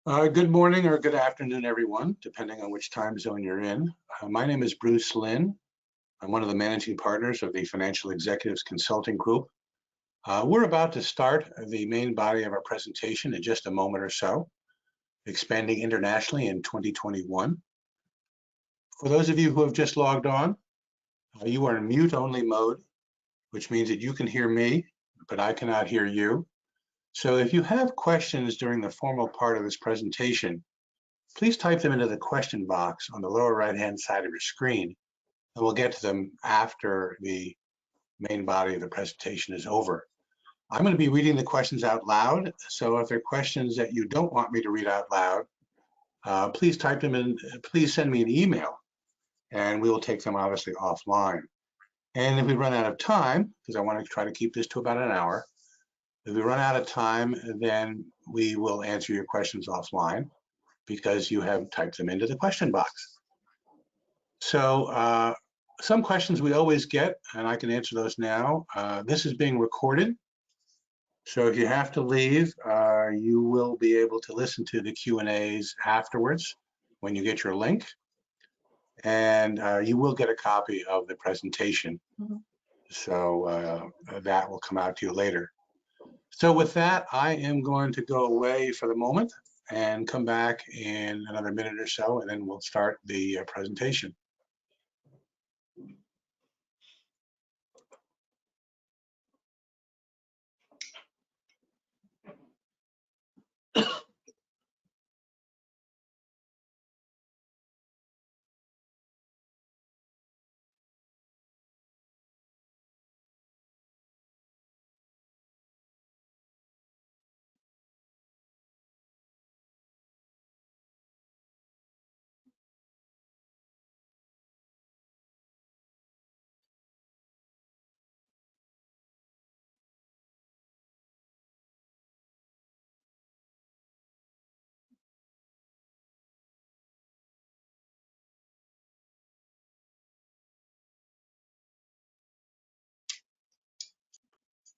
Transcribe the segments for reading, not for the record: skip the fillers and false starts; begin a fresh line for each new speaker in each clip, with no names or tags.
Good morning or good afternoon, everyone, depending on which time zone you're in. My name is Bruce Lynn. I'm one of the managing partners of the Financial Executives Consulting Group. We're about to start the main body of our presentation in just a moment or so, expanding internationally in 2021. For those of you who have just logged on, you are in mute-only mode, which means that you can hear me, but I cannot hear you. So if you have questions during the formal part of this presentation, please type them into the question box on the lower right-hand side of your screen, and we'll get to them after the main body of the presentation is over. I'm going to be reading the questions out loud, so if there are questions that you don't want me to read out loud, please type them in, please send me an email, and we will take them obviously offline. And if we run out of time, because I want to try to keep this to about an hour, if we run out of time, then we will answer your questions offline because you have typed them into the question box. So some questions we always get, and I can answer those now. This is being recorded. So if you have to leave, you will be able to listen to the Q&As afterwards when you get your link. And you will get a copy of the presentation. So that will come out to you later. So with that, I am going to go away for the moment and come back in another minute or so, and then we'll start the presentation.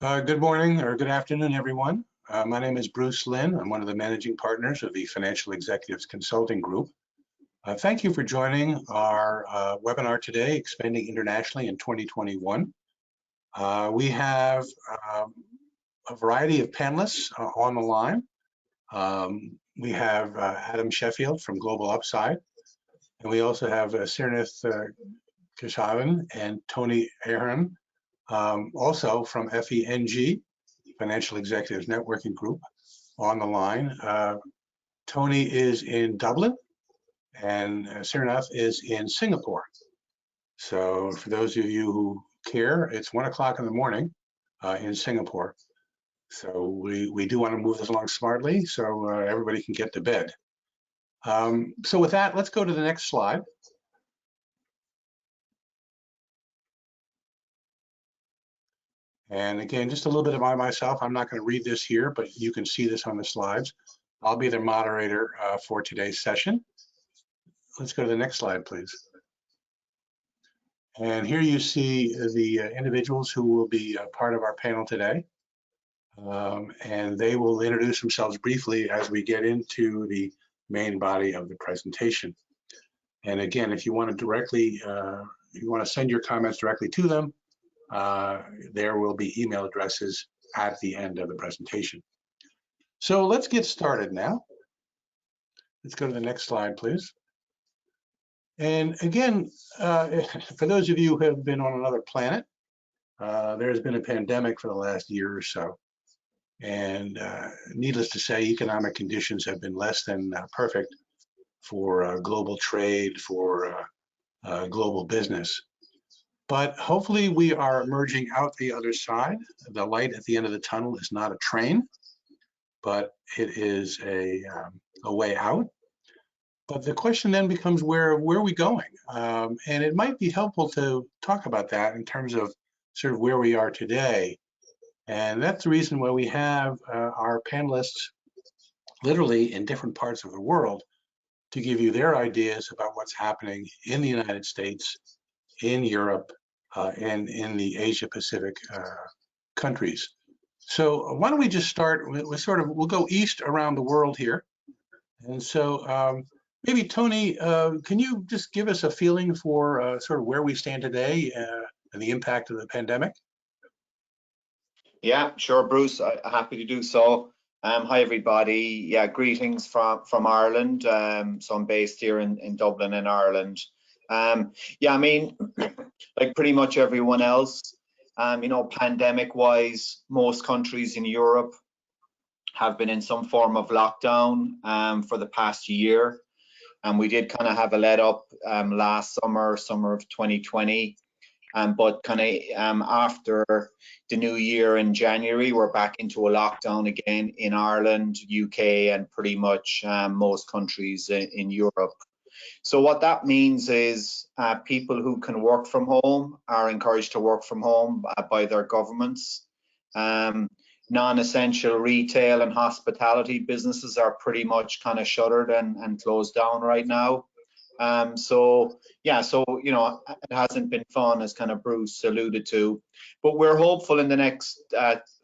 Good morning or good afternoon, everyone. My name is Bruce Lynn. I'm one of the managing partners of the Financial Executives Consulting Group. Thank you for joining our webinar today, Expanding Internationally in 2021. We have a variety of panelists on the line. We have Adam Sheffield from Global Upside, and we also have Sirnath Keshavan and Tony Ahern, also from FENG, Financial Executives Networking Group, on the line. Tony is in Dublin, and Sirnath is in Singapore. So for those of you who care, it's 1 o'clock in the morning in Singapore. So we do want to move this along smartly so everybody can get to bed. So with that, let's go to the next slide. And again, just a little bit about myself. I'm not going to read this here, but you can see this on the slides. I'll be the moderator for today's session. Let's go to the next slide, please. And here you see the individuals who will be part of our panel today. And they will introduce themselves briefly as we get into the main body of the presentation. And again, if you want to directly, if you want to send your comments directly to them, there will be email addresses at the end of the presentation. So let's get started now. Let's go to the next slide, please. And again, for those of you who have been on another planet, there's been a pandemic for the last year or so. And needless to say, economic conditions have been less than perfect for global trade, for global business. But hopefully we are emerging out the other side. The light at the end of the tunnel is not a train, but it is a way out. But the question then becomes, where are we going? And it might be helpful to talk about that in terms of sort of where we are today. And that's the reason why we have our panelists literally in different parts of the world to give you their ideas about what's happening in the United States, in Europe, and in the Asia Pacific countries. So why don't we just start with we'll go east around the world here, And so maybe Tony, can you just give us a feeling for sort of where we stand today and the impact of the pandemic?
Yeah, sure, Bruce. Happy to do so. Hi, everybody. Yeah, greetings from Ireland. So I'm based here in Dublin, in Ireland. Yeah, I mean, like pretty much everyone else, you know, pandemic-wise, most countries in Europe have been in some form of lockdown for the past year. And we did kind of have a let up last summer of 2020. But kind of after the new year in January, we're back into a lockdown again in Ireland, UK, and pretty much most countries in Europe. So what that means is people who can work from home are encouraged to work from home by their governments. Non-essential retail and hospitality businesses are pretty much kind of shuttered and closed down right now. So yeah, so you know, it hasn't been fun, as kind of Bruce alluded to, but we're hopeful in the next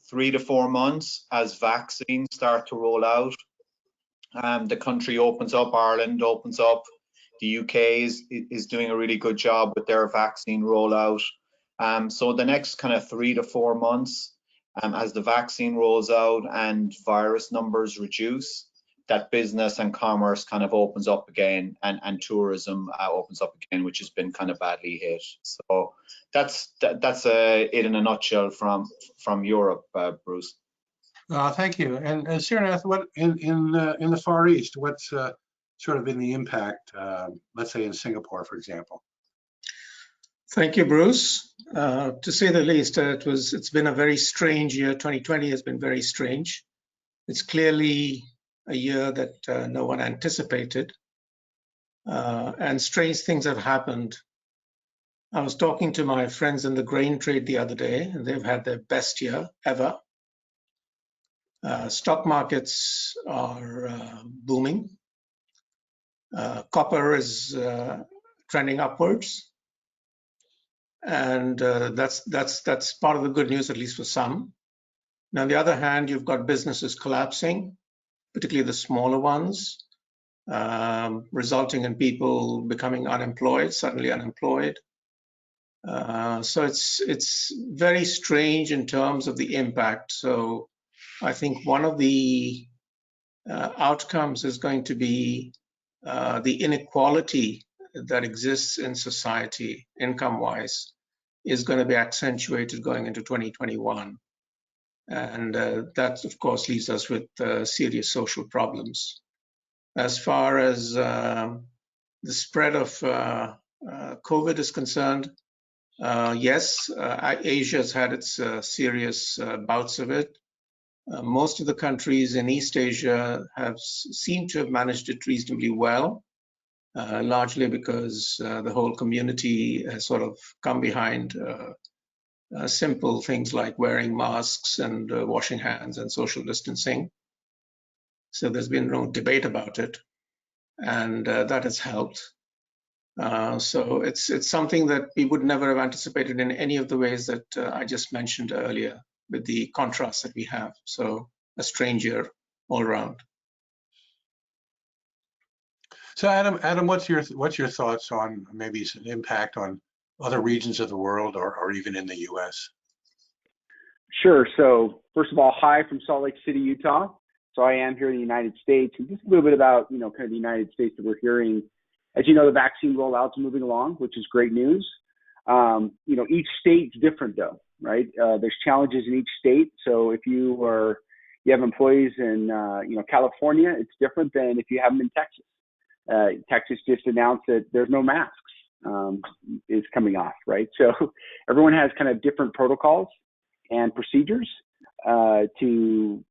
3 to 4 months as vaccines start to roll out. The country opens up, Ireland opens up, the UK is doing a really good job with their vaccine rollout. So the next kind of 3 to 4 months, as the vaccine rolls out and virus numbers reduce, that business and commerce kind of opens up again, and tourism opens up again, which has been kind of badly hit. So that's it in a nutshell from Europe, Bruce.
Thank you. And Sirnath, what in the Far East, what's sort of been the impact, let's say in Singapore, for example?
Thank you, Bruce. To say the least, it's been a very strange year. 2020 has been very strange. It's clearly a year that no one anticipated, and strange things have happened. I was talking to my friends in the grain trade the other day, and they've had their best year ever. Stock markets are booming. Copper is trending upwards, and that's part of the good news, at least for some. Now, on the other hand, you've got businesses collapsing, particularly the smaller ones, resulting in people becoming unemployed, suddenly unemployed. So it's very strange in terms of the impact. So I think one of the outcomes is going to be the inequality that exists in society, income-wise, is going to be accentuated going into 2021. And that, of course, leaves us with serious social problems. As far as the spread of COVID is concerned, yes, Asia has had its serious bouts of it. Most of the countries in East Asia seem to have managed it reasonably well, largely because the whole community has sort of come behind simple things like wearing masks and washing hands and social distancing. So there's been no debate about it, and that has helped. So it's something that we would never have anticipated in any of the ways that I just mentioned earlier, with the contrast that we have. So a strange year all around.
So Adam, what's your thoughts on maybe some impact on other regions of the world or even in the U.S.?
Sure. So first of all, hi from Salt Lake City, Utah. So I am here in the United States, and just a little bit about, kind of the United States that we're hearing. As you know, the vaccine rollout's moving along, which is great news. Each state's different though, right? There's challenges in each state. So if you have employees in, California, it's different than if you have them in Texas. Texas just announced that there's no masks is coming off, right? So everyone has kind of different protocols and procedures to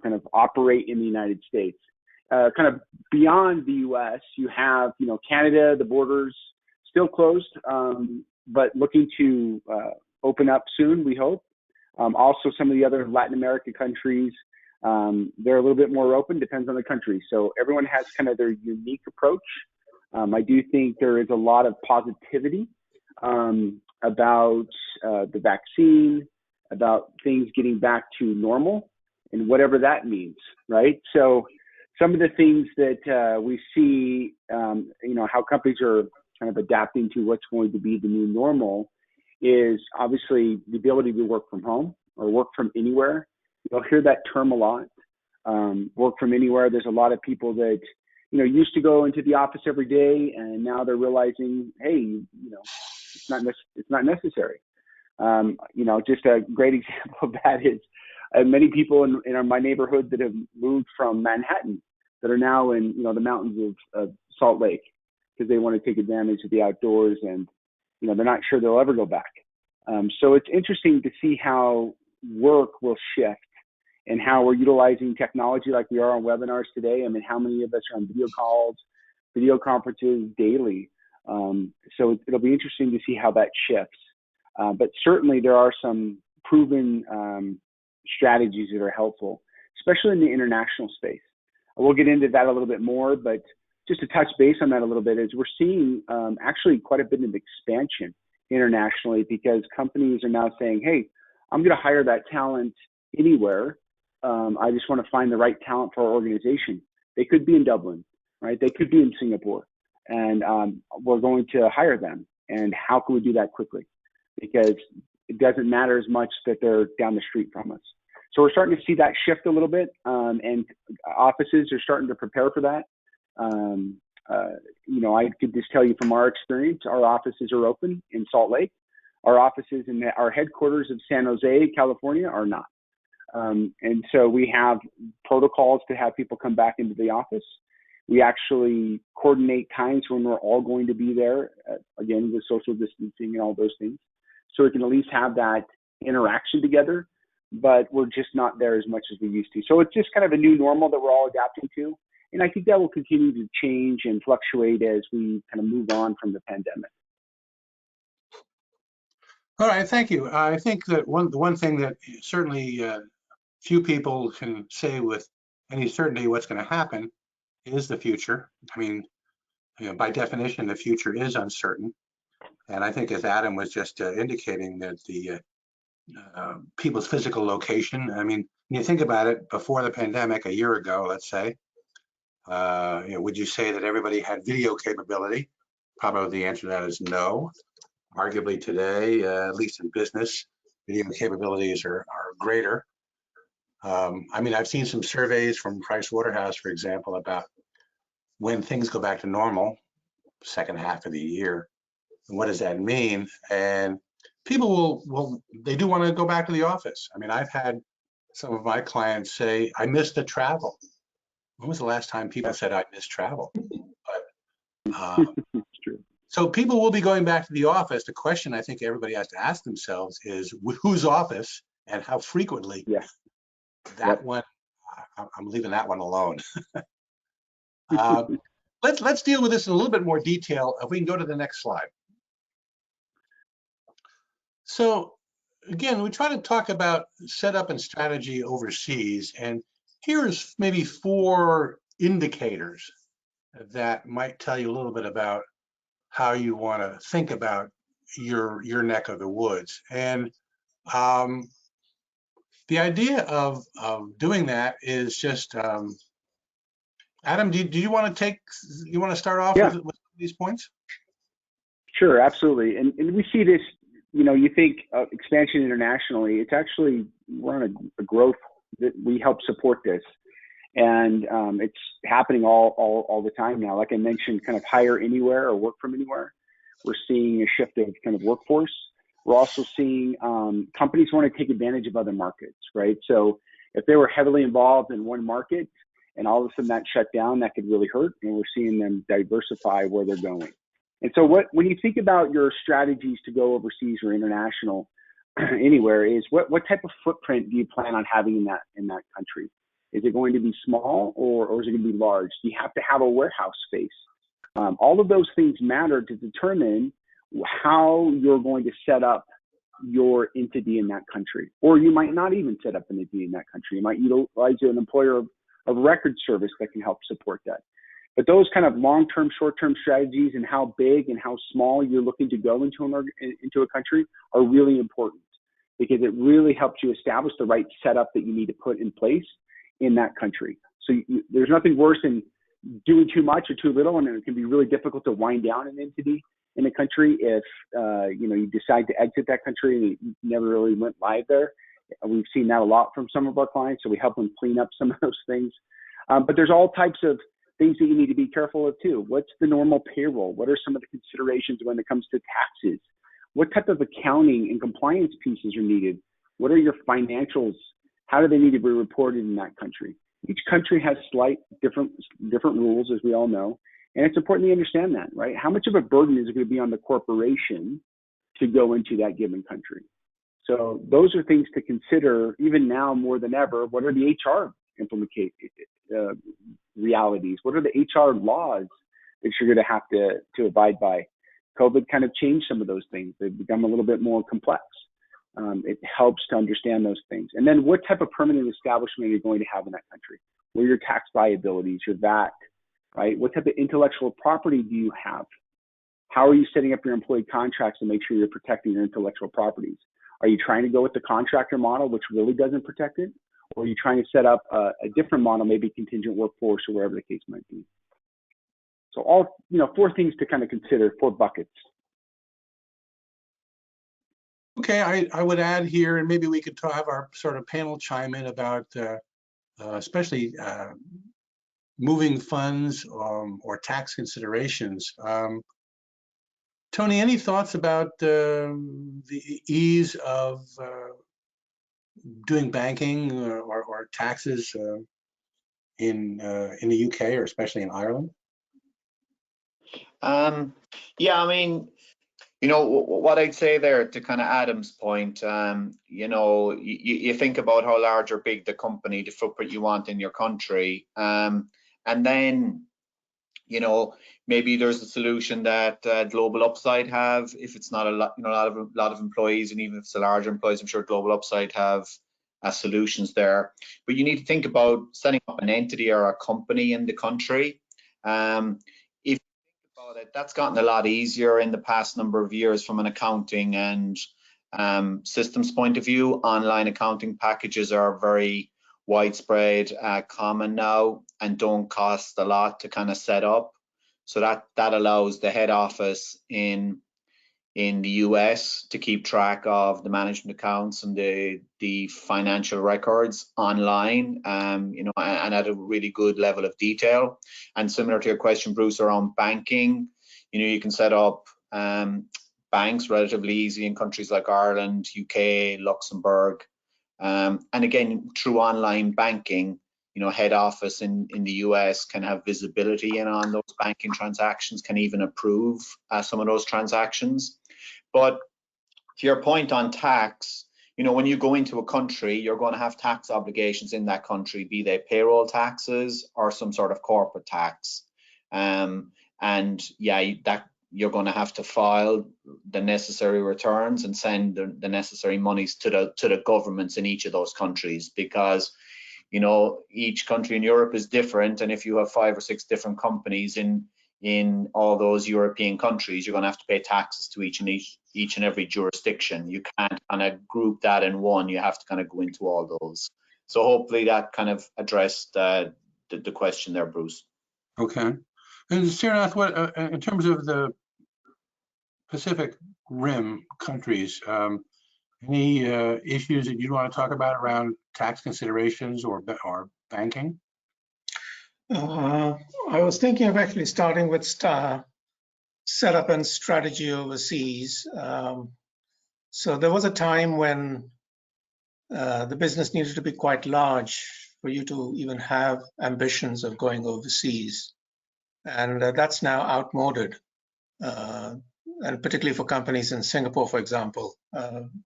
kind of operate in the United States. Kind of beyond the U.S., you have, Canada, the borders still closed, but looking to open up soon, we hope. Also, some of the other Latin American countries, they're a little bit more open, depends on the country. So everyone has kind of their unique approach. I do think there is a lot of positivity about the vaccine, about things getting back to normal, and whatever that means, right? So some of the things that we see, how companies are kind of adapting to what's going to be the new normal is obviously the ability to work from home or work from anywhere. You'll hear that term a lot, work from anywhere. There's a lot of people that, used to go into the office every day, and now they're realizing, hey, it's not necessary. Just a great example of that is many people in my neighborhood that have moved from Manhattan that are now in, the mountains of Salt Lake because they want to take advantage of the outdoors, and, they're not sure they'll ever go back. So it's interesting to see how work will shift and how we're utilizing technology like we are on webinars today. I mean, how many of us are on video calls, video conferences daily? So it'll be interesting to see how that shifts. But certainly there are some proven strategies that are helpful, especially in the international space. We'll get into that a little bit more, but just to touch base on that a little bit is we're seeing actually quite a bit of expansion internationally because companies are now saying, hey, I'm going to hire that talent anywhere. I just want to find the right talent for our organization. They could be in Dublin, right? They could be in Singapore, and we're going to hire them. And how can we do that quickly? Because it doesn't matter as much that they're down the street from us. So we're starting to see that shift a little bit, and offices are starting to prepare for that. I could just tell you from our experience, our offices are open in Salt Lake. Our offices in our headquarters of San Jose, California are not. And so we have protocols to have people come back into the office. We actually coordinate times when we're all going to be there, again, with social distancing and all those things. So we can at least have that interaction together, but we're just not there as much as we used to. So it's just kind of a new normal that we're all adapting to. And I think that will continue to change and fluctuate as we kind of move on from the pandemic.
All right, thank you. I think that one thing that certainly few people can say with any certainty what's going to happen is the future. I mean, by definition, the future is uncertain. And I think as Adam was just indicating that the people's physical location, I mean, when you think about it, before the pandemic, a year ago, let's say, would you say that everybody had video capability? Probably the answer to that is no. Arguably today, at least in business, video capabilities are greater. I mean, I've seen some surveys from Price Waterhouse, for example, about when things go back to normal, second half of the year. And what does that mean? And people they do want to go back to the office. I mean, I've had some of my clients say, I miss the travel. When was the last time people said I miss travel? But
It's true.
so people will be going back to the office. The question I think everybody has to ask themselves is whose office and how frequently.
Yeah.
That one, I'm leaving that one alone. Let's deal with this in a little bit more detail. If we can go to the next slide. So again, we try to talk about setup and strategy overseas, and here's maybe 4 indicators that might tell you a little bit about how you want to think about your neck of the woods. And the idea of doing that is just, Adam, do you want to start off with these points?
Sure, absolutely. And we see this, you think expansion internationally, it's actually, we're on a growth that we help support this. And it's happening all the time now. Like I mentioned, kind of hire anywhere or work from anywhere. We're seeing a shift of kind of workforce. We're also seeing companies want to take advantage of other markets, right? So if they were heavily involved in one market and all of a sudden that shut down, that could really hurt. And we're seeing them diversify where they're going. And so when you think about your strategies to go overseas or international anywhere is what type of footprint do you plan on having in that country? Is it going to be small or is it going to be large? Do you have to have a warehouse space? All of those things matter to determine how you're going to set up your entity in that country. Or you might not even set up an entity in that country. You might utilize an employer of record service that can help support that. But those kind of long-term, short-term strategies and how big and how small you're looking to go into a country are really important because it really helps you establish the right setup that you need to put in place in that country. So there's nothing worse than doing too much or too little, and it can be really difficult to wind down an entity in a country if you decide to exit that country and you never really went live there. We've seen that a lot from some of our clients, so we help them clean up some of those things. But there's all types of things that you need to be careful of too. What's the normal payroll? What are some of the considerations when it comes to taxes? What type of accounting and compliance pieces are needed? What are your financials? How do they need to be reported in that country? Each country has slight different rules, as we all know. And it's important to understand that, right? How much of a burden is it going to be on the corporation to go into that given country? So those are things to consider even now more than ever. What are the HR realities? What are the HR laws that you're going to have to abide by? COVID kind of changed some of those things. They've become a little bit more complex. It helps to understand those things. And then what type of permanent establishment are you going to have in that country? What are your tax liabilities, your VAT, right? What type of intellectual property do you have? How are you setting up your employee contracts to make sure you're protecting your intellectual properties? Are you trying to go with the contractor model, which really doesn't protect it? Or are you trying to set up a different model, maybe contingent workforce or wherever the case might be? So all, 4 things to kind of consider, 4 buckets.
Okay, I would add here, and maybe we could have our sort of panel chime in about especially moving funds or tax considerations. Tony, any thoughts about the ease of doing banking or taxes in the UK, or especially in Ireland?
Yeah, I mean, what I'd say there, to kind of Adam's point, you think about how large or big the company, the footprint you want in your country, and then, maybe there's a solution that Global Upside have. If it's not a lot of employees, and even if it's a larger employees, I'm sure Global Upside have solutions there. But you need to think about setting up an entity or a company in the country. If about it, that's gotten a lot easier in the past number of years from an accounting and systems point of view. Online accounting packages are very widespread, common now, and don't cost a lot to kind of set up. So that allows the head office in the US to keep track of the management accounts and the financial records online, and at a really good level of detail. And similar to your question, Bruce, around banking, you can set up banks relatively easy in countries like Ireland, UK, Luxembourg, and again, through online banking, head office in the US can have visibility in on those banking transactions, can even approve some of those transactions. But to your point on tax, when you go into a country, you're going to have tax obligations in that country, be they payroll taxes or some sort of corporate tax. And yeah, that you're going to have to file the necessary returns and send the necessary monies to the governments in each of those countries, because each country in Europe is different, and if you have 5 or 6 different companies in all those European countries, you're going to have to pay taxes to each and every jurisdiction. You can't kind of group that in one. You have to kind of go into all those. So hopefully that kind of addressed the question there, Bruce.
Okay. And Srinath, what in terms of the Pacific Rim countries, any issues that you'd want to talk about around tax considerations or banking?
I was thinking of actually starting with setup and strategy overseas. So there was a time when the business needed to be quite large for you to even have ambitions of going overseas. And that's now outmoded. And particularly for companies in Singapore, for example,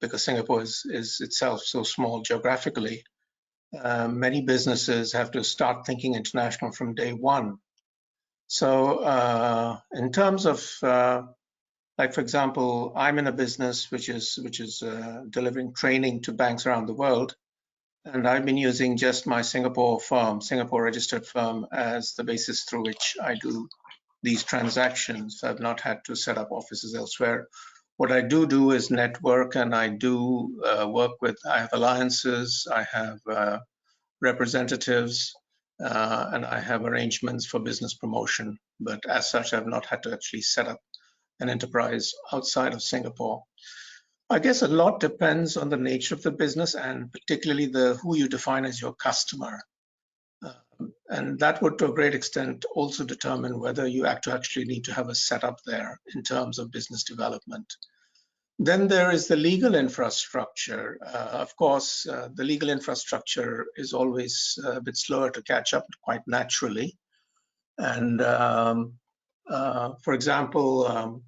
because Singapore is itself so small geographically, many businesses have to start thinking international from day one. So in terms of, like, for example, I'm in a business which is delivering training to banks around the world, and I've been using just my Singapore registered firm, as the basis through which I do these transactions. I've not had to set up offices elsewhere. What I do is network, and I do work with, I have alliances, I have representatives and I have arrangements for business promotion, but as such, I've not had to actually set up an enterprise outside of Singapore. I guess a lot depends on the nature of the business and particularly who you define as your customer. And that would, to a great extent, also determine whether you actually need to have a setup there in terms of business development. Then there is the legal infrastructure. Of course, the legal infrastructure is always a bit slower to catch up, quite naturally. And for example,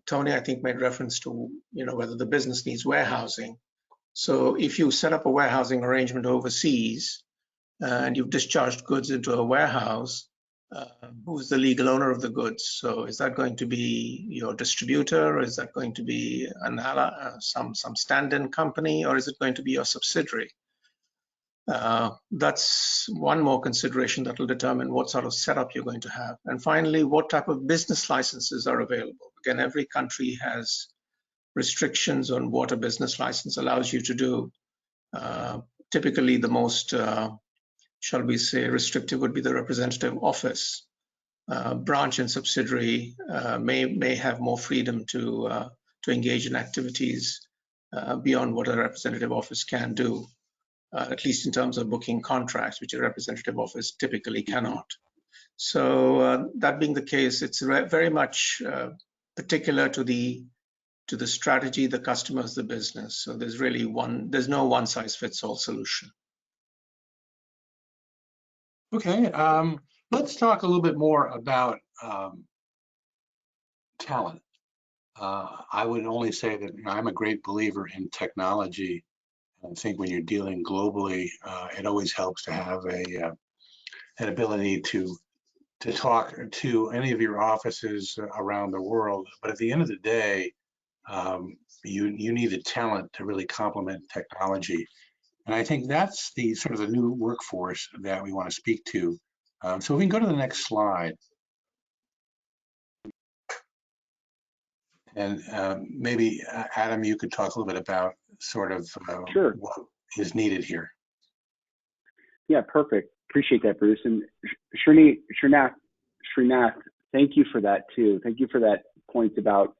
Tony, I think, made reference to whether the business needs warehousing. So if you set up a warehousing arrangement overseas and you've discharged goods into a warehouse, who's the legal owner of the goods? So is that going to be your distributor, or is that going to be some stand-in company, or is it going to be your subsidiary? That's one more consideration that will determine what sort of setup you're going to have. And finally, what type of business licenses are available? Again, every country has restrictions on what a business license allows you to do. Typically, the most, shall we say, restrictive would be the representative office. Branch and subsidiary may have more freedom to engage in activities beyond what a representative office can do. At least in terms of booking contracts, which a representative office typically cannot. So that being the case, it's very much particular to the strategy, the customers, the business. So there's no one size fits all solution.
Okay, let's talk a little bit more about talent. I would only say that I'm a great believer in technology. I think when you're dealing globally, it always helps to have an ability to talk to any of your offices around the world. But at the end of the day, you need the talent to really complement technology. And I think that's the sort of the new workforce that we want to speak to. So we can go to the next slide. And maybe, Adam, you could talk a little bit about sort of
Sure.
what is needed here.
Yeah, perfect. Appreciate that, Bruce. And Srinath, thank you for that too. Thank you for that point about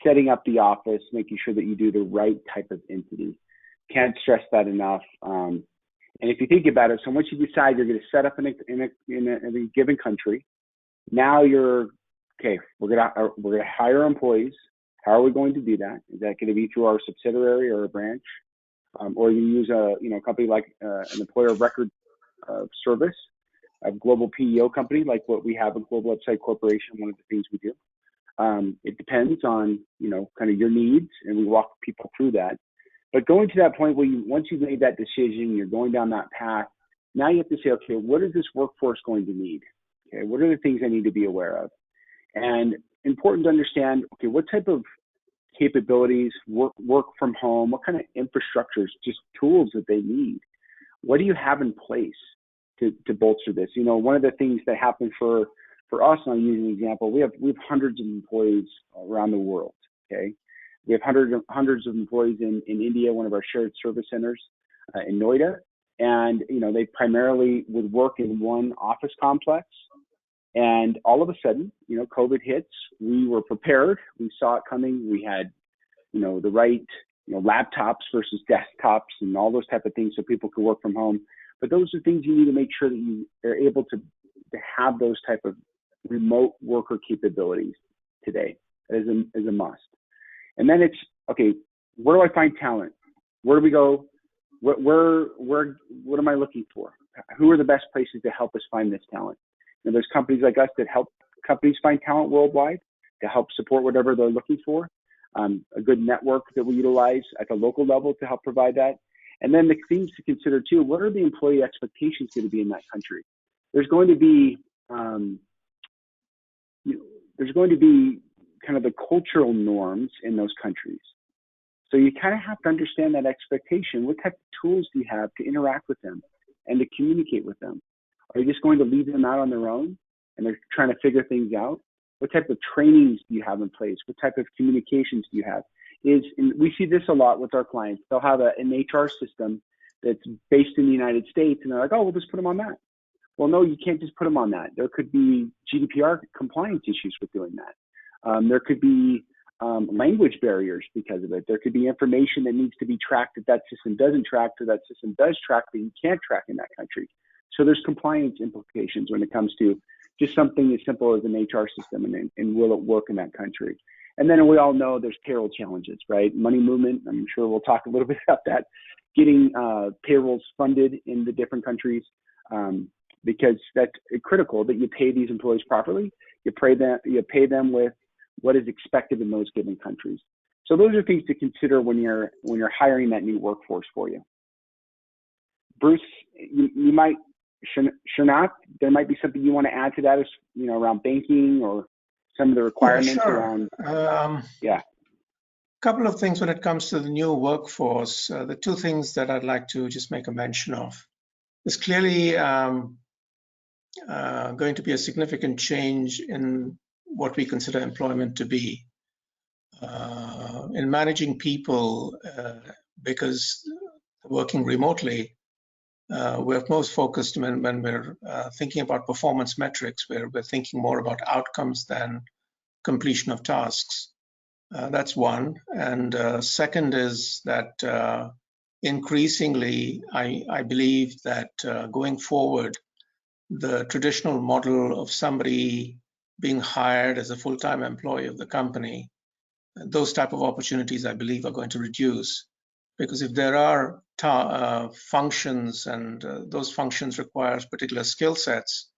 setting up the office, making sure that you do the right type of entity. Can't stress that enough. And if you think about it, so once you decide you're going to set up in a given country, now you're okay. We're gonna hire employees. How are we going to do that? Is that going to be through our subsidiary or a branch, or you use a company like an employer of record service, a global PEO company like what we have at Global Website Corporation? One of the things we do. It depends on kind of your needs, and we walk people through that. But going to that point where once you've made that decision, you're going down that path. Now you have to say, okay, what is this workforce going to need? Okay, what are the things I need to be aware of? And important to understand, okay, what type of capabilities, work from home, what kind of infrastructures, just tools that they need. What do you have in place to bolster this? One of the things that happened for us, and I'll use an example, we have hundreds of employees around the world, okay? We have hundreds of employees in India, one of our shared service centers in Noida. And, they primarily would work in one office complex. And all of a sudden, COVID hits. We were prepared. We saw it coming. We had, the right, laptops versus desktops and all those type of things so people could work from home. But those are things you need to make sure that you are able to have those type of remote worker capabilities today as a must. And then it's, okay, where do I find talent? Where do we go? What am I looking for? Who are the best places to help us find this talent? And there's companies like us that help companies find talent worldwide to help support whatever they're looking for. A good network that we utilize at the local level to help provide that. And then the things to consider too, what are the employee expectations going to be in that country? There's going to be, kind of the cultural norms in those countries. So you kind of have to understand that expectation. What type of tools do you have to interact with them and to communicate with them? Are you just going to leave them out on their own and they're trying to figure things out? What type of trainings do you have in place? What type of communications do you have? And we see this a lot with our clients. They'll have an HR system that's based in the United States, and they're like, oh, we'll just put them on that. Well, no, you can't just put them on that. There could be GDPR compliance issues with doing that. There could be language barriers because of it. There could be information that needs to be tracked that system doesn't track, or that system does track, but you can't track in that country. So there's compliance implications when it comes to just something as simple as an HR system, and will it work in that country? And then we all know there's payroll challenges, right? Money movement, I'm sure we'll talk a little bit about that. Getting payrolls funded in the different countries, because that's critical that you pay these employees properly. You pay them with what is expected in those given countries. So those are things to consider when you're hiring that new workforce for you. Bruce, you might, Shernath, there might be something you want to add to that, around banking or some of the requirements around.
Yeah. Couple of things when it comes to the new workforce. The two things that I'd like to just make a mention of. There's clearly going to be a significant change in what we consider employment to be. In managing people, because working remotely, we're most focused when we're thinking about performance metrics, where we're thinking more about outcomes than completion of tasks. That's one. And second is that increasingly, I believe that going forward, the traditional model of somebody being hired as a full-time employee of the company, those type of opportunities, I believe, are going to reduce. Because if there are functions and those functions require particular skill sets,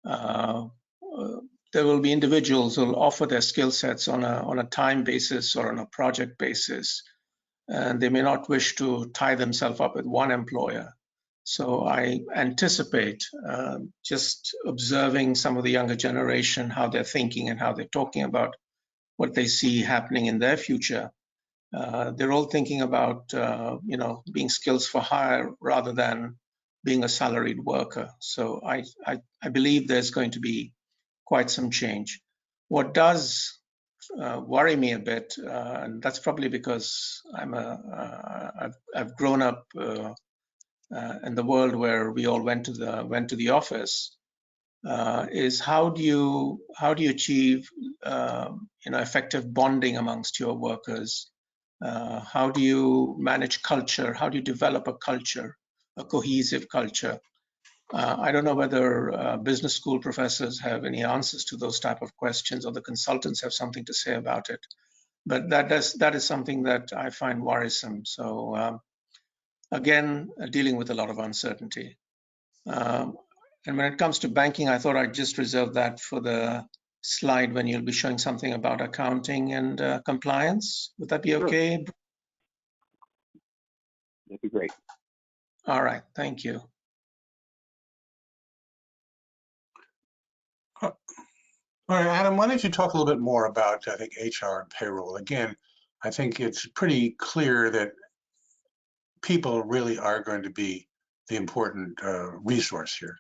there will be individuals who will offer their skill sets on a time basis or on a project basis, and they may not wish to tie themselves up with one employer. So I anticipate, just observing some of the younger generation, how they're thinking and how they're talking about what they see happening in their future. They're all thinking about, being skills for hire rather than being a salaried worker. So I believe there's going to be quite some change. What does worry me a bit, and that's probably because I've grown up in the world where we all went to the office, is how do you achieve effective bonding amongst your workers? How do you manage culture? How do you develop a culture, a cohesive culture? I don't know whether business school professors have any answers to those type of questions, or the consultants have something to say about it. But that is something that I find worrisome. So again, dealing with a lot of uncertainty. And when it comes to banking, I thought I'd just reserve that for the slide when you'll be showing something about accounting and compliance. Would that be okay? Sure.
That'd be great.
All right, thank you.
All right, Adam, why don't you talk a little bit more about, I think, HR and payroll. Again, I think it's pretty clear that people really are going to be the important resource here.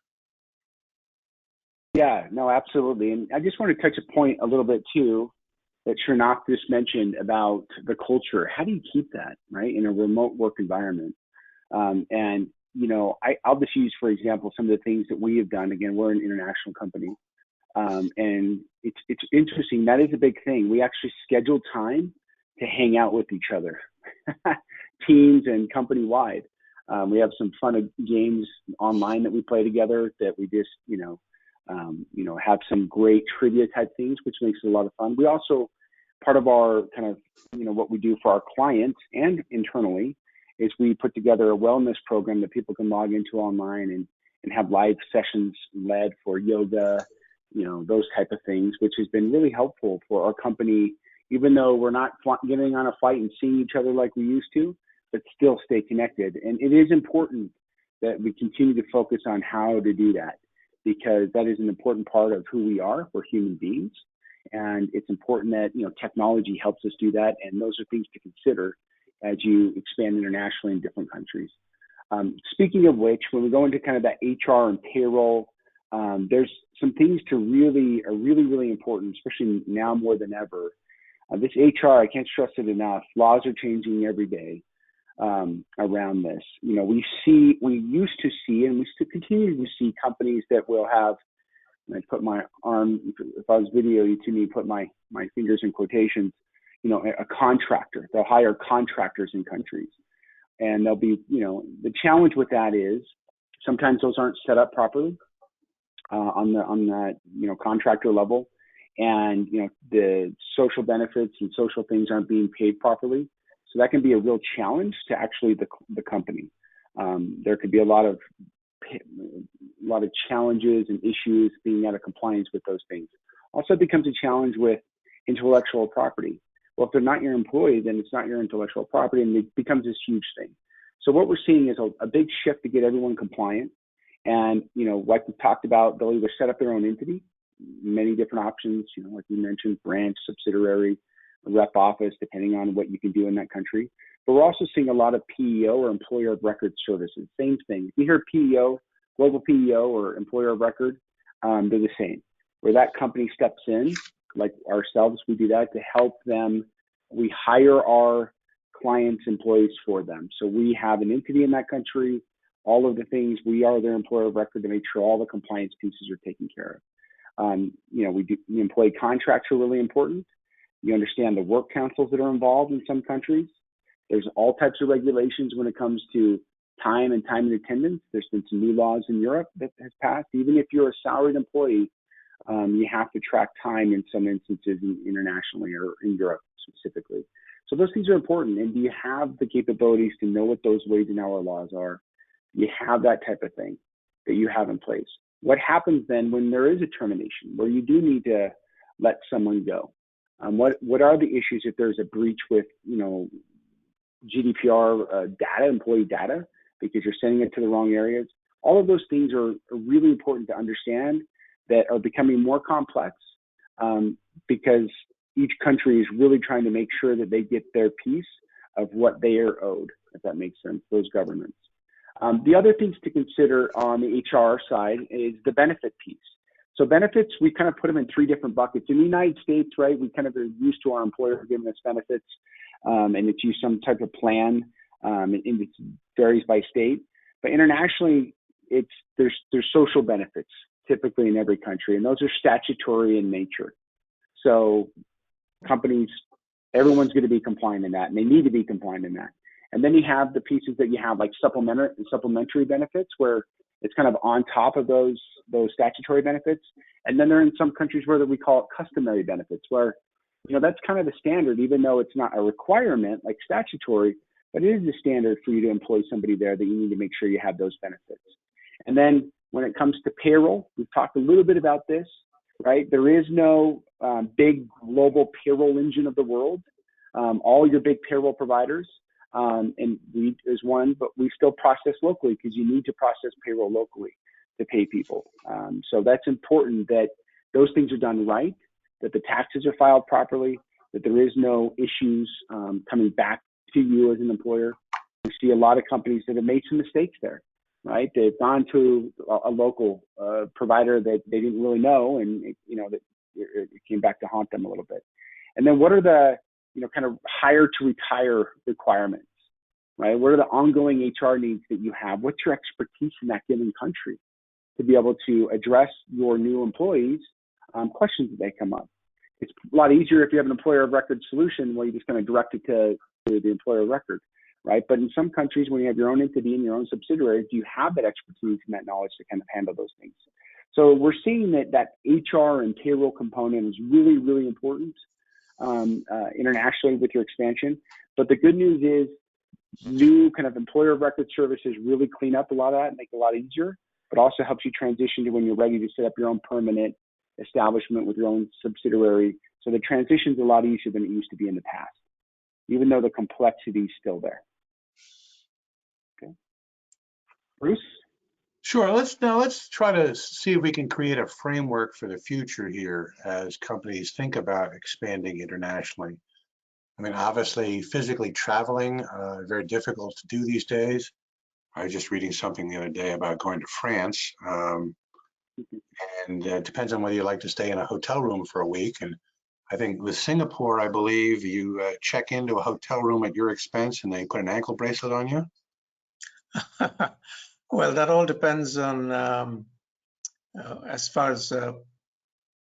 Yeah, no, absolutely. And I just want to touch a point a little bit too, that Shernath just mentioned about the culture. How do you keep that, right, in a remote work environment? And, I'll just use, for example, some of the things that we have done. Again, we're an international company. And it's interesting. That is a big thing. We actually schedule time to hang out with each other, teams and company-wide. We have some fun games online that we play together that we just, have some great trivia type things, which makes it a lot of fun. We also, part of our kind of, what we do for our clients and internally is we put together a wellness program that people can log into online and have live sessions led for yoga, those type of things, which has been really helpful for our company, even though we're not getting on a flight and seeing each other like we used to, but still stay connected. And it is important that we continue to focus on how to do that, because that is an important part of who we are. We're human beings. And it's important that, technology helps us do that. And those are things to consider as you expand internationally in different countries. Speaking of which, when we go into kind of that HR and payroll, there's some things are really important, especially now more than ever. This HR, I can't stress it enough. Laws are changing every day. around this. You know, we used to see, and we still continue to see companies that will have, and I put my arm, if I was video you to me, put my fingers in quotations, you know, a contractor. They'll hire contractors in countries. And they'll be, you know, the challenge with that is sometimes those aren't set up properly on that, you know, contractor level. And, you know, the social benefits and social things aren't being paid properly. So that can be a real challenge to actually the company. There could be a lot of challenges and issues being out of compliance with those things. Also, it becomes a challenge with intellectual property. Well, if they're not your employee, then it's not your intellectual property, and it becomes this huge thing. So what we're seeing is a big shift to get everyone compliant. And, you know, like we talked about, they'll either set up their own entity, many different options, you know, like you mentioned, branch, subsidiary, rep office, depending on what you can do in that country. But we're also seeing a lot of PEO or employer of record services. Same thing. If you hear PEO, global PEO or employer of record, they're the same. Where that company steps in, like ourselves, we do that to help them. We hire our clients' employees for them. So we have an entity in that country, all of the things, we are their employer of record to make sure all the compliance pieces are taken care of. You know, the employee contracts are really important. You understand the work councils that are involved in some countries. There's all types of regulations when it comes to time and attendance. There's been some new laws in Europe that has passed. Even if you're a salaried employee, you have to track time in some instances internationally or in Europe specifically. So those things are important. And do you have the capabilities to know what those wage and hour laws are? You have that type of thing that you have in place. What happens then when there is a termination where you do need to let someone go? What are the issues if there's a breach with, you know, GDPR data, employee data, because you're sending it to the wrong areas? All of those things are really important to understand, that are becoming more complex because each country is really trying to make sure that they get their piece of what they are owed, if that makes sense, those governments. The other things to consider on the HR side is the benefit piece. So benefits, we kind of put them in three different buckets. In the United States, right, we kind of are used to our employer giving us benefits, and it's used some type of plan, and it varies by state. But internationally, there's social benefits typically in every country, and those are statutory in nature. So companies, everyone's going to be compliant in that, and they need to be compliant in that. And then you have the pieces that you have like supplementary benefits, where it's kind of on top of those statutory benefits. And then there are in some countries where we call it customary benefits, where, you know, that's kind of the standard, even though it's not a requirement like statutory, but it is the standard for you to employ somebody there, that you need to make sure you have those benefits. And then when it comes to payroll, we've talked a little bit about this, right? There is no big global payroll engine of the world. All your big payroll providers, and we is one, but we still process locally because you need to process payroll locally to pay people. So that's important that those things are done right, that the taxes are filed properly, that there is no issues coming back to you as an employer. We see a lot of companies that have made some mistakes there, right? They've gone to a local provider that they didn't really know, and it came back to haunt them a little bit. And then what are the kind of hire to retire requirements, right? What are the ongoing HR needs that you have? What's your expertise in that given country to be able to address your new employees' questions that they come up? It's a lot easier if you have an employer of record solution where you just kind of direct it to the employer of record, right? But in some countries, when you have your own entity and your own subsidiary, do you have that expertise and that knowledge to kind of handle those things? So we're seeing that HR and payroll component is really, really important internationally with your expansion. But the good news is new kind of employer of record services really clean up a lot of that and make it a lot easier, but also helps you transition to when you're ready to set up your own permanent establishment with your own subsidiary. So the transition is a lot easier than it used to be in the past, even though the complexity is still there. Okay. Bruce?
Sure. Let's try to see if we can create a framework for the future here as companies think about expanding internationally. I mean, obviously, physically traveling very difficult to do these days. I was just reading something the other day about going to France, and it depends on whether you like to stay in a hotel room for a week. And I think with Singapore, I believe you check into a hotel room at your expense and they put an ankle bracelet on you.
Well, that all depends on as far as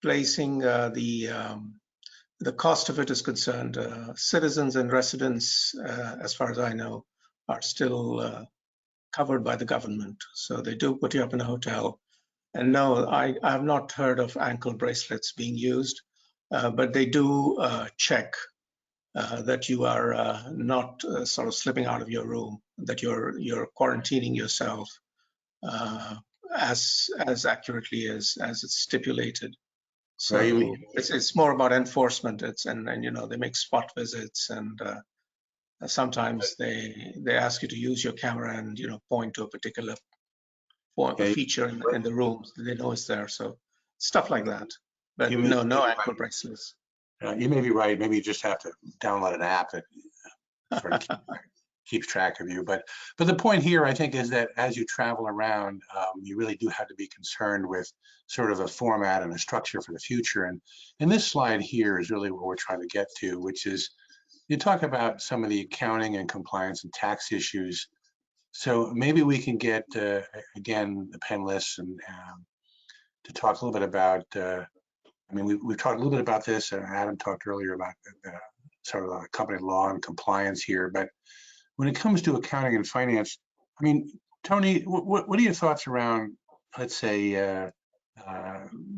placing the cost of it is concerned. Citizens and residents, as far as I know, are still covered by the government. So they do put you up in a hotel. And no, I have not heard of ankle bracelets being used, but they do check that you are not sort of slipping out of your room, that you're quarantining yourself as accurately as it's stipulated. So it's more about enforcement. And you know, they make spot visits, and sometimes they ask you to use your camera and, you know, point to a particular feature in the room they know is there. So stuff like that. But no ankle bracelets.
You may be right. Maybe you just have to download an app that sort of keeps track of you. But the point here, I think, is that as you travel around, you really do have to be concerned with sort of a format and a structure for the future. And this slide here is really what we're trying to get to, which is you talk about some of the accounting and compliance and tax issues. So maybe we can get, again, the panelists and to talk a little bit about, I mean, we've talked a little bit about this, and Adam talked earlier about sort of the company law and compliance here, but when it comes to accounting and finance, I mean, Tony, what are your thoughts around, let's say,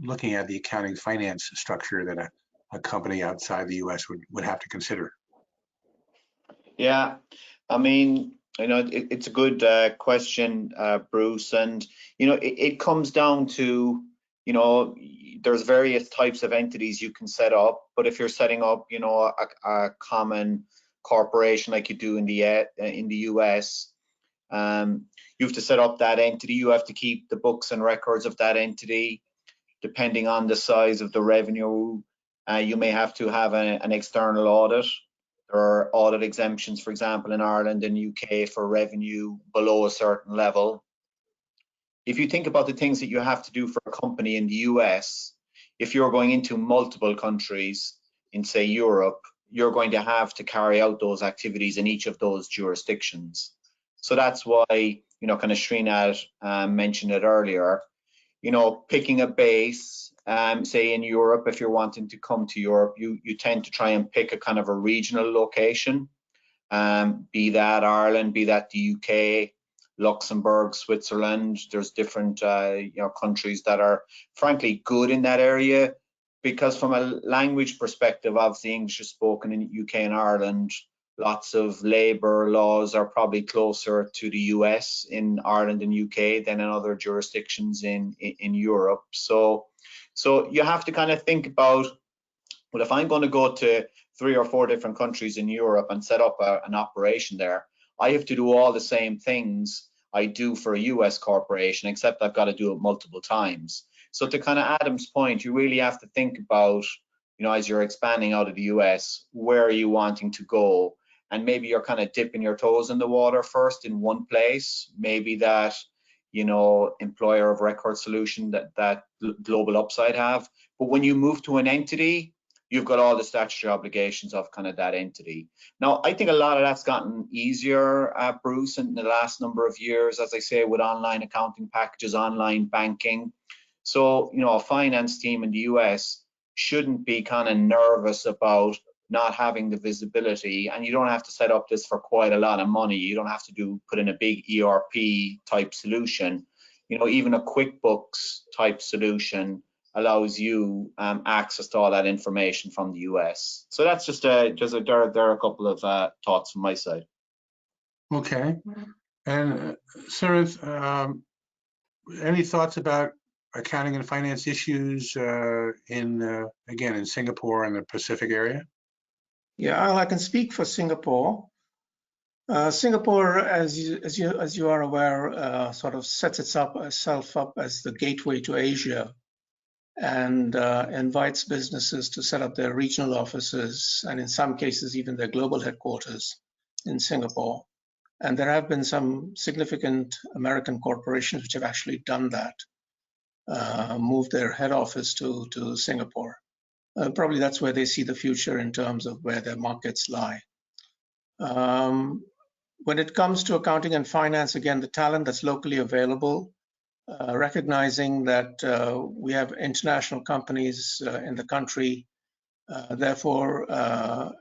looking at the accounting finance structure that a company outside the US would have to consider?
Yeah, I mean, you know, it's a good question, Bruce, and you know, it comes down to, you know, there's various types of entities you can set up, but if you're setting up, you know, a common corporation like you do in the US, you have to set up that entity. You have to keep the books and records of that entity. Depending on the size of the revenue, you may have to have an external audit. There are audit exemptions, for example, in Ireland and UK for revenue below a certain level. If you think about the things that you have to do for a company in the US, if you're going into multiple countries in, say, Europe, you're going to have to carry out those activities in each of those jurisdictions. So that's why, you know, kind of Srinath mentioned it earlier, you know, picking a base, say in Europe, if you're wanting to come to Europe, you tend to try and pick a kind of a regional location, be that Ireland, be that the UK, Luxembourg, Switzerland. There's different you know, countries that are frankly good in that area, because from a language perspective, obviously English is spoken in UK and Ireland. Lots of labor laws are probably closer to the US in Ireland and UK than in other jurisdictions in Europe. So you have to kind of think about, well, if I'm going to go to 3 or 4 different countries in Europe and set up an operation there, I have to do all the same things I do for a US corporation, except I've got to do it multiple times. So to kind of Adam's point, you really have to think about, you know, as you're expanding out of the US, where are you wanting to go? And maybe you're kind of dipping your toes in the water first in one place, maybe that, you know, employer of record solution that Global Upside have. But when you move to an entity, you've got all the statutory obligations of kind of that entity. Now, I think a lot of that's gotten easier, Bruce, in the last number of years, as I say, with online accounting packages, online banking. So, you know, a finance team in the US shouldn't be kind of nervous about not having the visibility, and you don't have to set up this for quite a lot of money. You don't have to put in a big ERP type solution. You know, even a QuickBooks type solution allows you access to all that information from the US. So that's just there are a couple of thoughts from my side.
Okay, and Sarath, any thoughts about accounting and finance issues in again in Singapore and the Pacific area?
Yeah, I can speak for Singapore. Singapore, as you are aware, sort of sets itself up as the gateway to Asia, and invites businesses to set up their regional offices, and in some cases even their global headquarters in Singapore. And there have been some significant American corporations which have actually done that, moved their head office to Singapore. Probably that's where they see the future in terms of where their markets lie. When it comes to accounting and finance, again, the talent that's locally available, recognizing that we have international companies in the country, therefore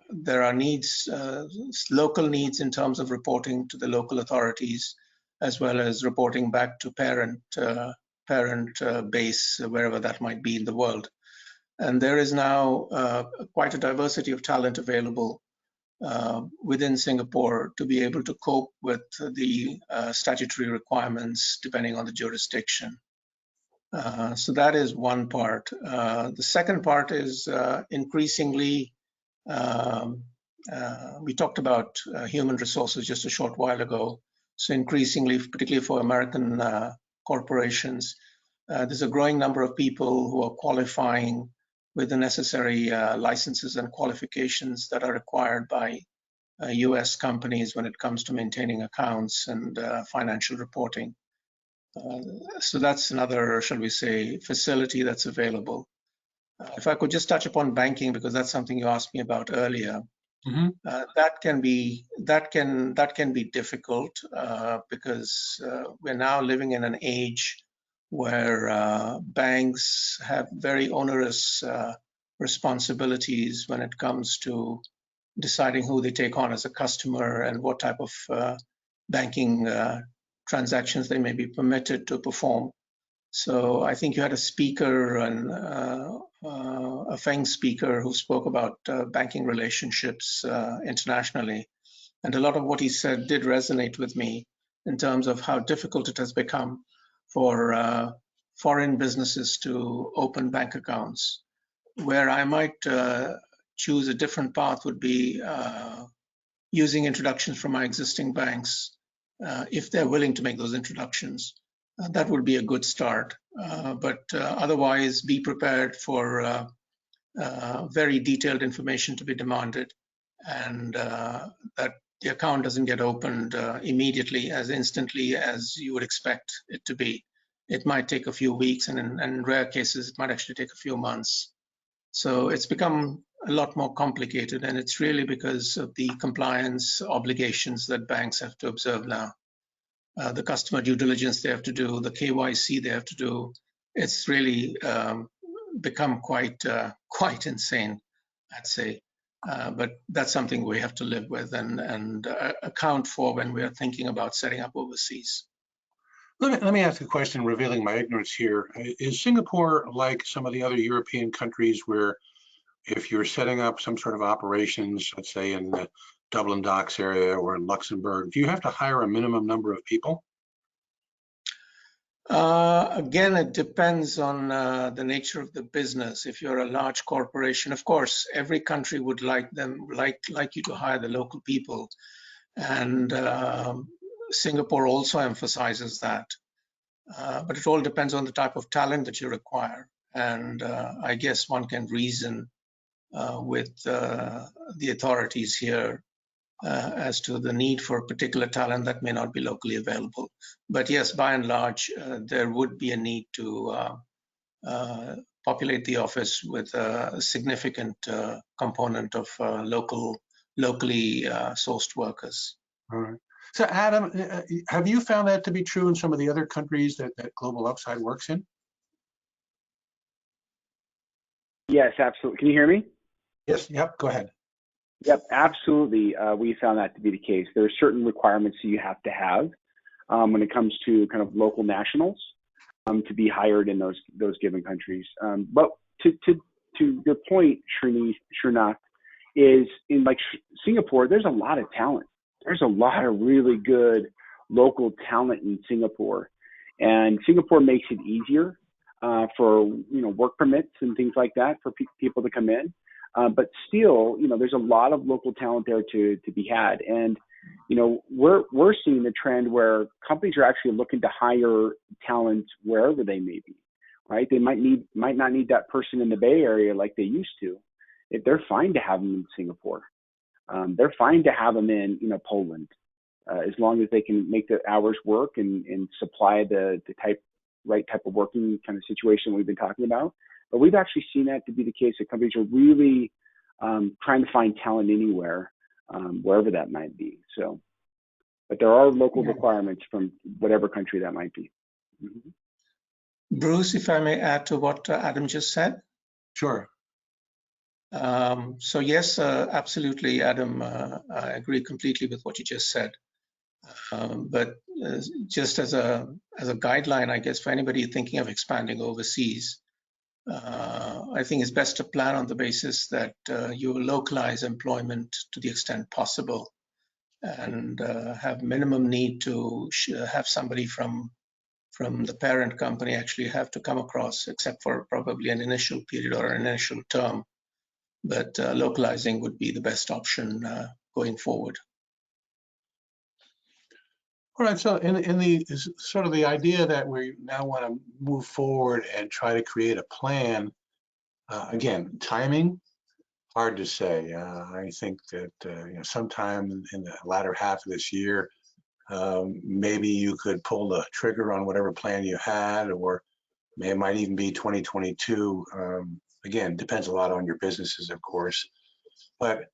there are needs, local needs in terms of reporting to the local authorities, as well as reporting back to parent base, wherever that might be in the world. And there is now quite a diversity of talent available within Singapore to be able to cope with the statutory requirements depending on the jurisdiction. So that is one part. The second part is increasingly, we talked about human resources just a short while ago. So increasingly, particularly for American corporations, there's a growing number of people who are qualifying with the necessary licenses and qualifications that are required by US companies when it comes to maintaining accounts and financial reporting. So that's another, shall we say, facility that's available. If I could just touch upon banking, because that's something you asked me about earlier.
Mm-hmm.
That can be difficult because we're now living in an age where banks have very onerous responsibilities when it comes to deciding who they take on as a customer and what type of banking transactions they may be permitted to perform. So I think you had a speaker, and a FENG speaker, who spoke about banking relationships internationally. And a lot of what he said did resonate with me in terms of how difficult it has become for foreign businesses to open bank accounts. Where I might choose a different path would be using introductions from my existing banks, if they're willing to make those introductions. That would be a good start. But otherwise, be prepared for very detailed information to be demanded, and that the account doesn't get opened immediately, as instantly as you would expect it to be. It might take a few weeks, and in rare cases, it might actually take a few months. So it's become a lot more complicated, and it's really because of the compliance obligations that banks have to observe now. The customer due diligence they have to do, the KYC they have to do. It's really become quite insane, I'd say. But that's something we have to live with and account for when we are thinking about setting up overseas.
Let me ask a question, revealing my ignorance here. Is Singapore like some of the other European countries where if you're setting up some sort of operations, let's say in the Dublin Docks area or in Luxembourg, do you have to hire a minimum number of people?
Again, it depends on the nature of the business. If you're a large corporation, of course, every country would like you to hire the local people, and Singapore also emphasizes that. But it all depends on the type of talent that you require, and I guess one can reason with the authorities here as to the need for particular talent that may not be locally available. But yes, by and large, there would be a need to populate the office with a significant component of locally sourced workers.
All right. So Adam, have you found that to be true in some of the other countries that Global Upside works in?
Yes, absolutely. Can you hear me?
Yes. Yep. Go ahead.
Yep, absolutely. We found that to be the case. There are certain requirements that you have to have when it comes to kind of local nationals to be hired in those given countries. But to your point, Srinath, is in like Singapore, there's a lot of talent. There's a lot of really good local talent in Singapore, and Singapore makes it easier for work permits and things like that for people to come in. But still, there's a lot of local talent there to be had, and we're seeing the trend where companies are actually looking to hire talent wherever they may be. Right? They might not need that person in the Bay Area like they used to. They're fine to have them in Singapore. They're fine to have them in Poland, as long as they can make the hours work and supply the type right type of working kind of situation we've been talking about. But we've actually seen that to be the case, that companies are really trying to find talent anywhere, wherever that might be. So, but there are local requirements from whatever country that might be. Mm-hmm.
Bruce, if I may add to what Adam just said.
Sure.
So yes, absolutely, Adam, I agree completely with what you just said. But just as a guideline, I guess, for anybody thinking of expanding overseas, I think it's best to plan on the basis that you will localize employment to the extent possible, and have minimum need to have somebody from the parent company actually have to come across, except for probably an initial period or an initial term. But localizing would be the best option going forward.
All right, so in the sort of the idea that we now want to move forward and try to create a plan, again, timing, hard to say. I think that sometime in the latter half of this year, maybe you could pull the trigger on whatever plan you had, or it might even be 2022. Again, depends a lot on your businesses, of course. But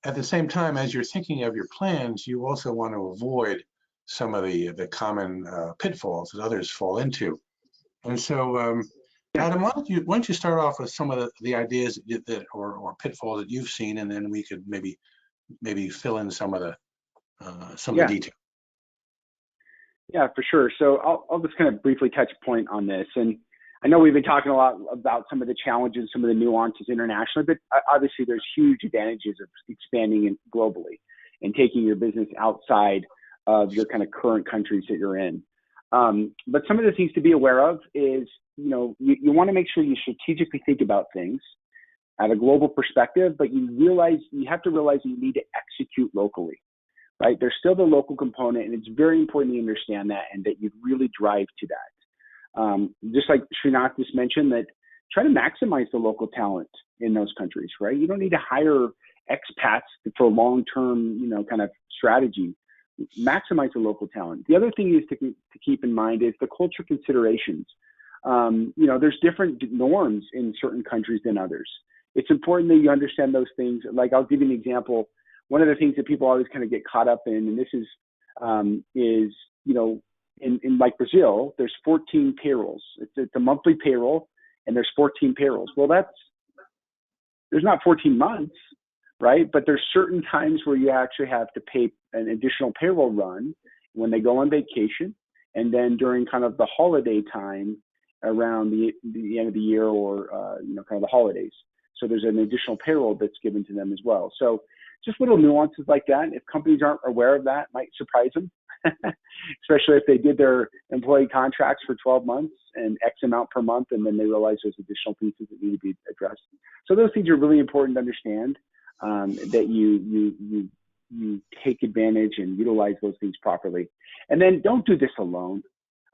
at the same time, as you're thinking of your plans, you also want to avoid some of the common pitfalls that others fall into. And so, Adam, why don't you start off with some of the ideas that or pitfalls that you've seen, and then we could maybe fill in some of the detail.
Yeah, for sure. So I'll just kind of briefly touch a point on this. And I know we've been talking a lot about some of the challenges, some of the nuances internationally, but obviously there's huge advantages of expanding globally and taking your business outside of your kind of current countries that you're in. But some of the things to be aware of is, you want to make sure you strategically think about things at a global perspective, but you have to realize you need to execute locally, right? There's still the local component, and it's very important to understand that, and that you really drive to that. Just like Srinath just mentioned, that try to maximize the local talent in those countries, right? You don't need to hire expats for long-term, kind of strategy. Maximize the local talent. The other thing is to keep in mind is the culture considerations. There's different norms in certain countries than others. It's important that you understand those things. Like, I'll give you an example. One of the things that people always kind of get caught up in, and this is in like Brazil, there's 14 payrolls. It's a monthly payroll, and there's 14 payrolls. Well, there's not 14 months, right? But there's certain times where you actually have to pay an additional payroll run when they go on vacation, and then during kind of the holiday time around the end of the year, or kind of the holidays. So there's an additional payroll that's given to them as well. So just little nuances like that. If companies aren't aware of that, it might surprise them, especially if they did their employee contracts for 12 months and X amount per month, and then they realize there's additional pieces that need to be addressed. So those things are really important to understand, that you take advantage and utilize those things properly. And then don't do this alone.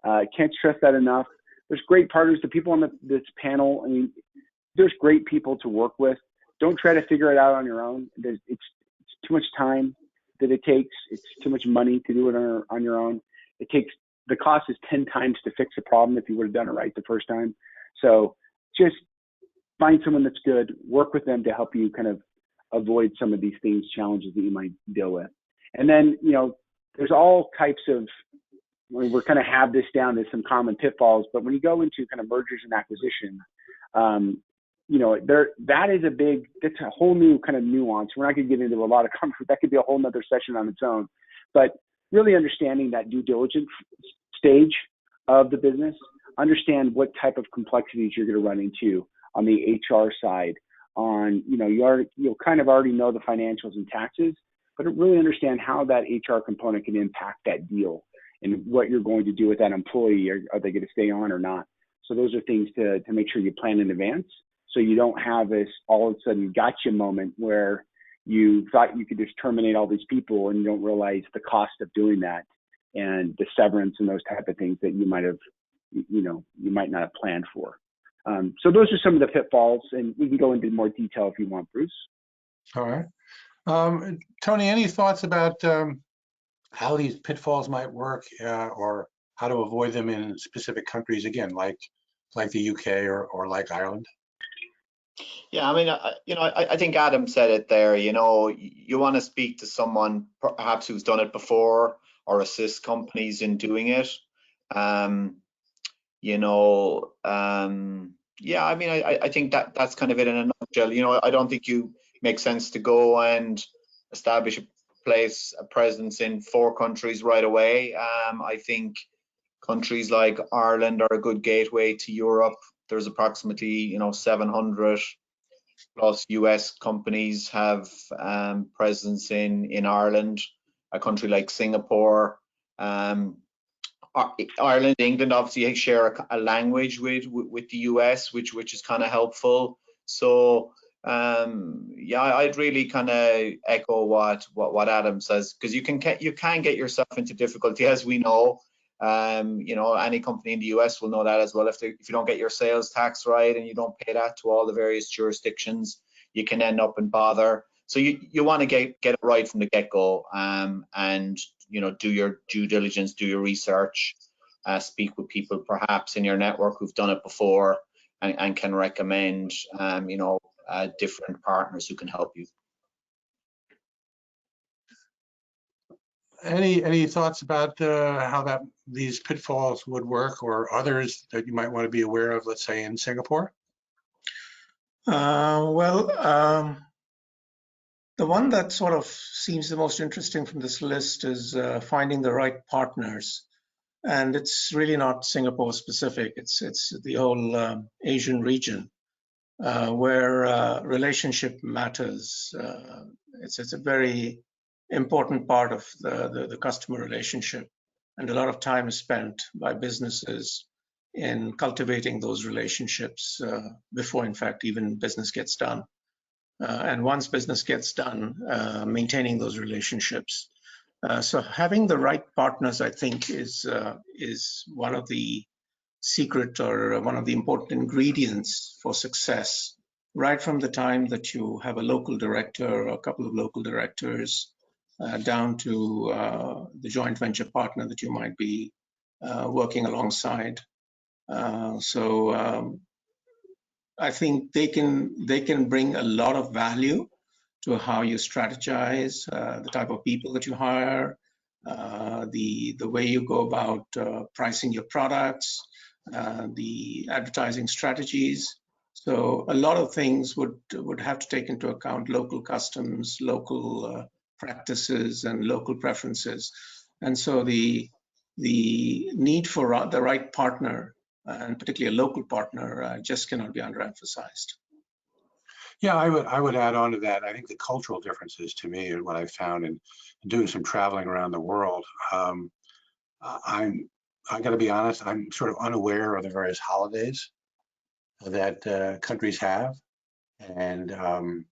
Can't stress that enough. There's great partners. The people on this panel, I mean, there's great people to work with. Don't try to figure it out on your own. It's too much time that it takes. It's too much money to do it on your own. The cost is 10 times to fix a problem if you would have done it right the first time. So just find someone that's good, work with them to help you kind of avoid some of these challenges that you might deal with. And then, there's all types of, we're kind of have this down to some common pitfalls, but when you go into kind of mergers and acquisitions, that's a whole new kind of nuance. We're not going to get into a lot of comfort. That could be a whole nother session on its own, but really understanding that due diligence stage of the business, understand what type of complexities you're going to run into on the HR side. You'll kind of already know the financials and taxes, but really understand how that HR component can impact that deal and what you're going to do with that employee. Are they going to stay on or not? So those are things to make sure you plan in advance, so you don't have this all of a sudden gotcha moment where you thought you could just terminate all these people and you don't realize the cost of doing that and the severance and those type of things that you might have, you might not have planned for. So those are some of the pitfalls, and we can go into more detail if you want, Bruce.
All right. Tony, any thoughts about how these pitfalls might work, or how to avoid them in specific countries, again, like the UK or like Ireland?
Yeah, I mean, I think Adam said it there. You want to speak to someone perhaps who's done it before or assist companies in doing it. Yeah, I mean, I think that's kind of it in a nutshell. I don't think you make sense to go and establish a presence in 4 countries right away. I think countries like Ireland are a good gateway to Europe. There's approximately 700 plus US companies have presence in Ireland. A country like Singapore, Ireland, England obviously share a language with the US, which is kind of helpful. So yeah, I'd really kind of echo what Adam says, because you can get yourself into difficulty, as we know. Any company in the US will know that as well. If you don't get your sales tax right and you don't pay that to all the various jurisdictions, you can end up in bother. So you want to get it right from the get-go, and do your due diligence, do your research, speak with people perhaps in your network who've done it before and can recommend different partners who can help you.
Any thoughts about how these pitfalls would work, or others that you might want to be aware of, let's say in Singapore?
The one that sort of seems the most interesting from this list is finding the right partners. And it's really not Singapore specific. It's the whole Asian region where relationship matters. It's a very important part of the customer relationship. And a lot of time is spent by businesses in cultivating those relationships before, in fact, even business gets done. And once business gets done, maintaining those relationships. So having the right partners, I think, is one of the secret or one of the important ingredients for success, right from the time that you have a local director or a couple of local directors down to the joint venture partner that you might be working alongside. I think they can bring a lot of value to how you strategize, the type of people that you hire, the way you go about pricing your products, the advertising strategies. So a lot of things would have to take into account local customs, local practices, and local preferences. And so the need for the right partner, and particularly a local partner, just cannot be underemphasized.
Yeah, I would add on to that. I think the cultural differences, to me, and what I found in doing some traveling around the world, I got to be honest, I'm sort of unaware of the various holidays that countries have, and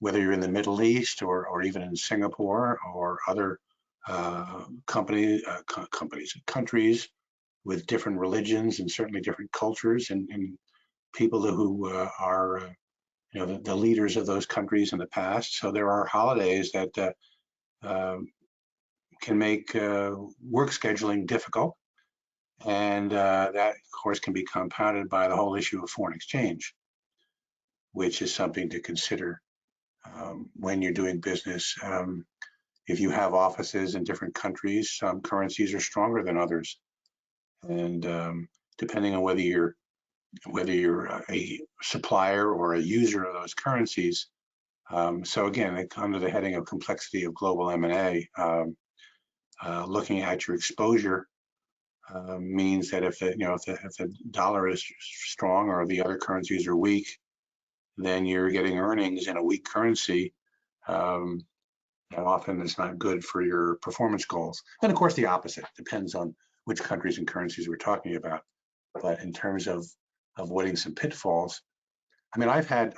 whether you're in the Middle East or even in Singapore or other countries with different religions and certainly different cultures and people who are the leaders of those countries in the past. So there are holidays that can make work scheduling difficult, and that of course can be compounded by the whole issue of foreign exchange, which is something to consider when you're doing business. If you have offices in different countries, some currencies are stronger than others, and depending on whether you're a supplier or a user of those currencies. So again, under the heading of complexity of global M&A, looking at your exposure means that if the dollar is strong or the other currencies are weak, then you're getting earnings in a weak currency. Often it's not good for your performance goals. And of course, the opposite depends on which countries and currencies we're talking about. But in terms of avoiding some pitfalls, I mean, I've had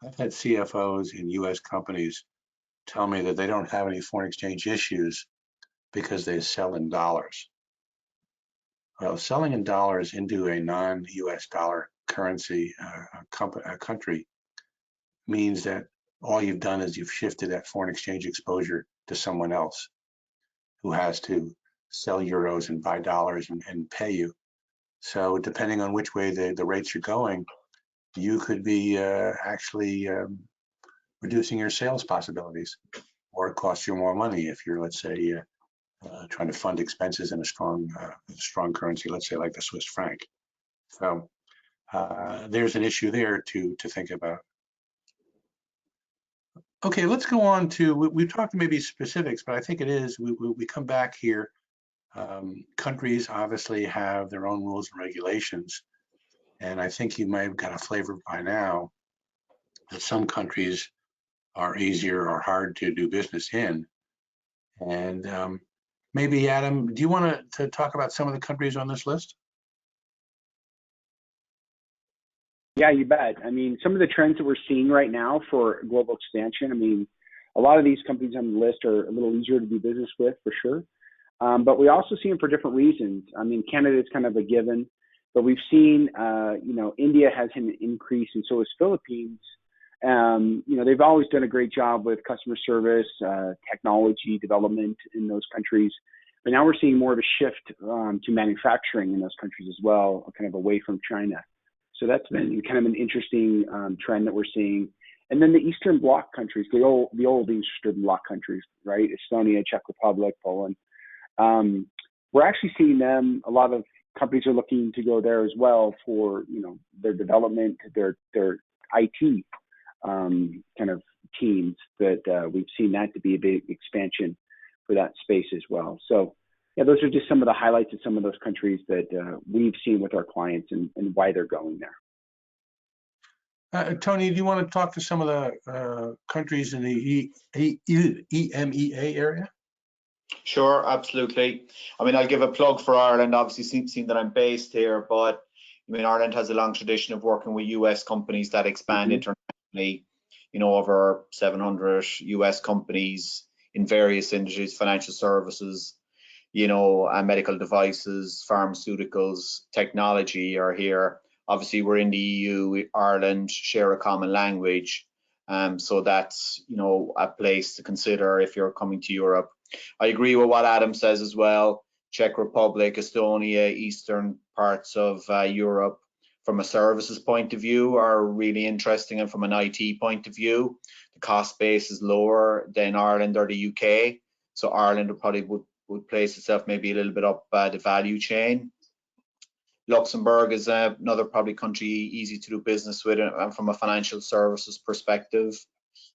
CFOs in U.S. companies tell me that they don't have any foreign exchange issues because they sell in dollars. Well, selling in dollars into a non-U.S. dollar currency country means that all you've done is you've shifted that foreign exchange exposure to someone else who has to sell euros and buy dollars and pay you. So depending on which way the rates are going, you could be actually reducing your sales possibilities, or it costs you more money if you're, let's say, trying to fund expenses in a strong currency, let's say like the Swiss franc. So there's an issue there to think about. Okay, let's go on to, we've talked maybe specifics, but I think it is, we come back here. Countries obviously have their own rules and regulations. And I think you might have got a flavor by now that some countries are easier or hard to do business in. And maybe, Adam, do you want to talk about some of the countries on this list?
Yeah, you bet. I mean, some of the trends that we're seeing right now for global expansion, I mean, a lot of these companies on the list are a little easier to do business with for sure. But we also see them for different reasons. I mean, Canada is kind of a given, but we've seen, India has an increase, and so is Philippines. They've always done a great job with customer service, technology development in those countries. But now we're seeing more of a shift to manufacturing in those countries as well, kind of away from China. So that's been kind of an interesting trend that we're seeing. And then the Eastern Bloc countries, the old Eastern Bloc countries, right? Estonia, Czech Republic, Poland. We're actually seeing them. A lot of companies are looking to go there as well for their development, their IT kind of teams. That we've seen that to be a big expansion for that space as well. So yeah, those are just some of the highlights of some of those countries that we've seen with our clients and why they're going there.
Tony, do you want to talk to some of the countries in the EMEA area?
Sure, absolutely. I mean, I'll give a plug for Ireland, obviously, seeing that I'm based here, but I mean, Ireland has a long tradition of working with US companies that expand internationally, over 700 US companies in various industries, financial services, medical devices, pharmaceuticals, technology are here. Obviously, we're in the EU, Ireland share a common language. So that's, a place to consider if you're coming to Europe. I agree with what Adam says as well. Czech Republic, Estonia, eastern parts of Europe, from a services point of view, are really interesting, and from an IT point of view, the cost base is lower than Ireland or the UK. So Ireland probably would place itself maybe a little bit up the value chain. Luxembourg is another probably country easy to do business with, and from a financial services perspective.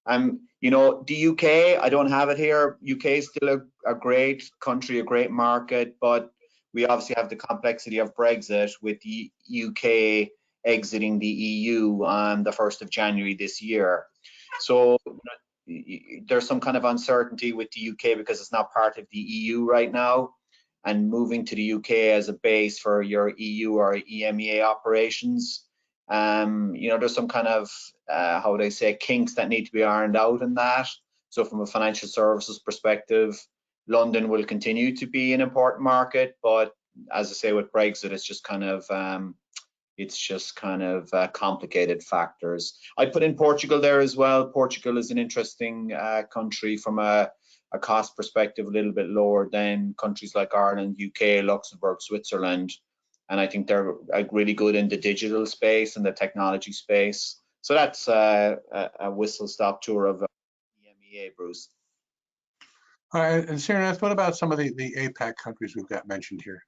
The UK, I don't have it here. UK is still a great country, a great market, but we obviously have the complexity of Brexit, with the UK exiting the EU on the 1st of January this year. So there's some kind of uncertainty with the UK because it's not part of the EU right now, and moving to the UK as a base for your EU or EMEA operations. There's some kind of, kinks that need to be ironed out in that. So from a financial services perspective, London will continue to be an important market, but as I say, with Brexit, it's just kind of complicated factors. I put in Portugal there as well. Portugal is an interesting country from a cost perspective, a little bit lower than countries like Ireland, UK, Luxembourg, Switzerland. And I think they're really good in the digital space and the technology space. So that's a whistle-stop tour of EMEA, Bruce.
All right, and Srinath, what about some of the APAC countries we've got mentioned here?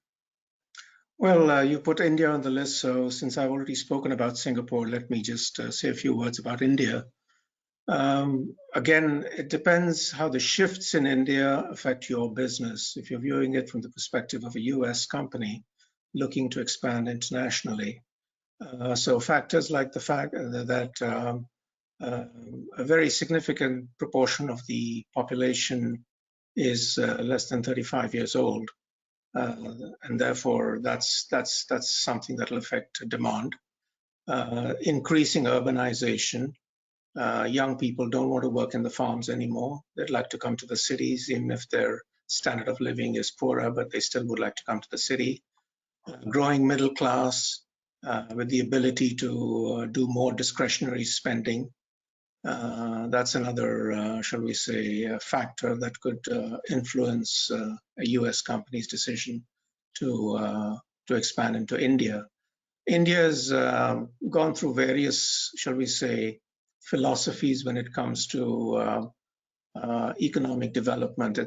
Well, you put India on the list, so since I've already spoken about Singapore, let me just say a few words about India. Again, it depends how the shifts in India affect your business. If you're viewing it from the perspective of a US company looking to expand internationally. So factors like the fact that a very significant proportion of the population is less than 35 years old. And therefore, that's something that will affect demand. Increasing urbanization. Young people don't want to work in the farms anymore. They'd like to come to the cities, even if their standard of living is poorer, but they still would like to come to the city. Growing middle class with the ability to do more discretionary spending. That's another, shall we say, factor that could influence a US company's decision to expand into India. India has gone through various, shall we say, philosophies when it comes to economic development.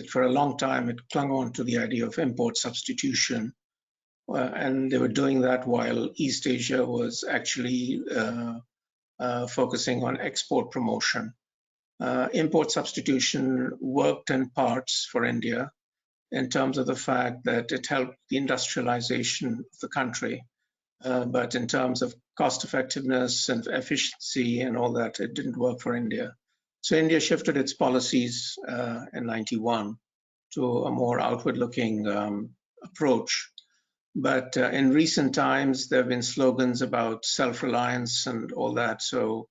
For a long time, it clung on to the idea of import substitution, and they were doing that while East Asia was actually focusing on export promotion. Import substitution worked in parts for India in terms of the fact that it helped the industrialization of the country. But in terms of cost effectiveness and efficiency and all that, it didn't work for India. So India shifted its policies in '91 to a more outward-looking approach. But in recent times, there have been slogans about self-reliance and all that. So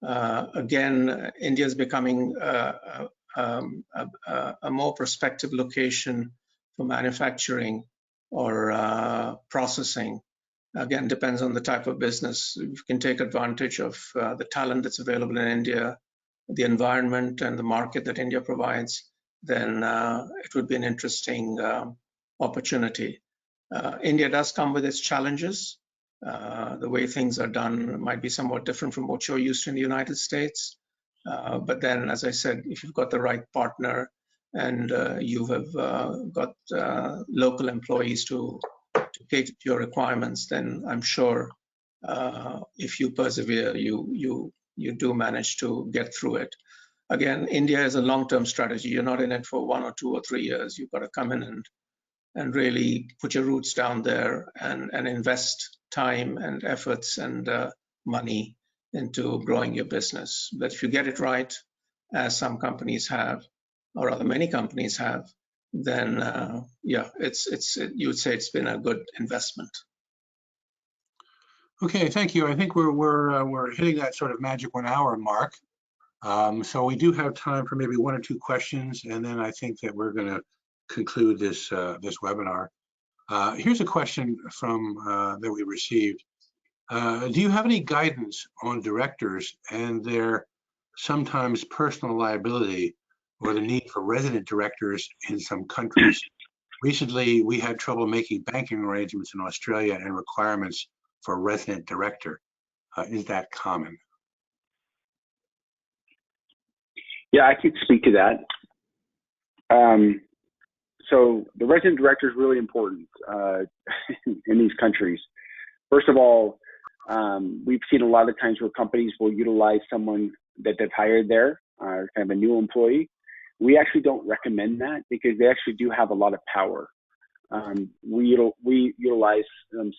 again, India is becoming a more prospective location for manufacturing or processing. Again, depends on the type of business. You can take advantage of the talent that's available in India, the environment and the market that India provides, then it would be an interesting opportunity. India does come with its challenges. The way things are done might be somewhat different from what you're used to in the United States. But then, as I said, if you've got the right partner and you have got local employees to cater to your requirements, then I'm sure if you persevere, you do manage to get through it. Again, India is a long-term strategy. You're not in it for 1 or 2 or 3 years. You've got to come in and really put your roots down there and invest time and efforts and money into growing your business. But if you get it right, as some companies have, or rather many companies have, then yeah, you would say it's been a good investment.
Okay, thank you. I think we're hitting that sort of magic 1 hour mark. So we do have time for maybe 1 or 2 questions, and then I think that we're going to conclude this this webinar. Here's a question from that we received. Do you have any guidance on directors and their sometimes personal liability or the need for resident directors in some countries? Recently, we had trouble making banking arrangements in Australia and requirements for a resident director. Is that common?
Yeah, I could speak to that. So the resident director is really important in these countries. First of all, we've seen a lot of times where companies will utilize someone that they've hired there, kind of a new employee. We actually don't recommend that because they actually do have a lot of power. We utilize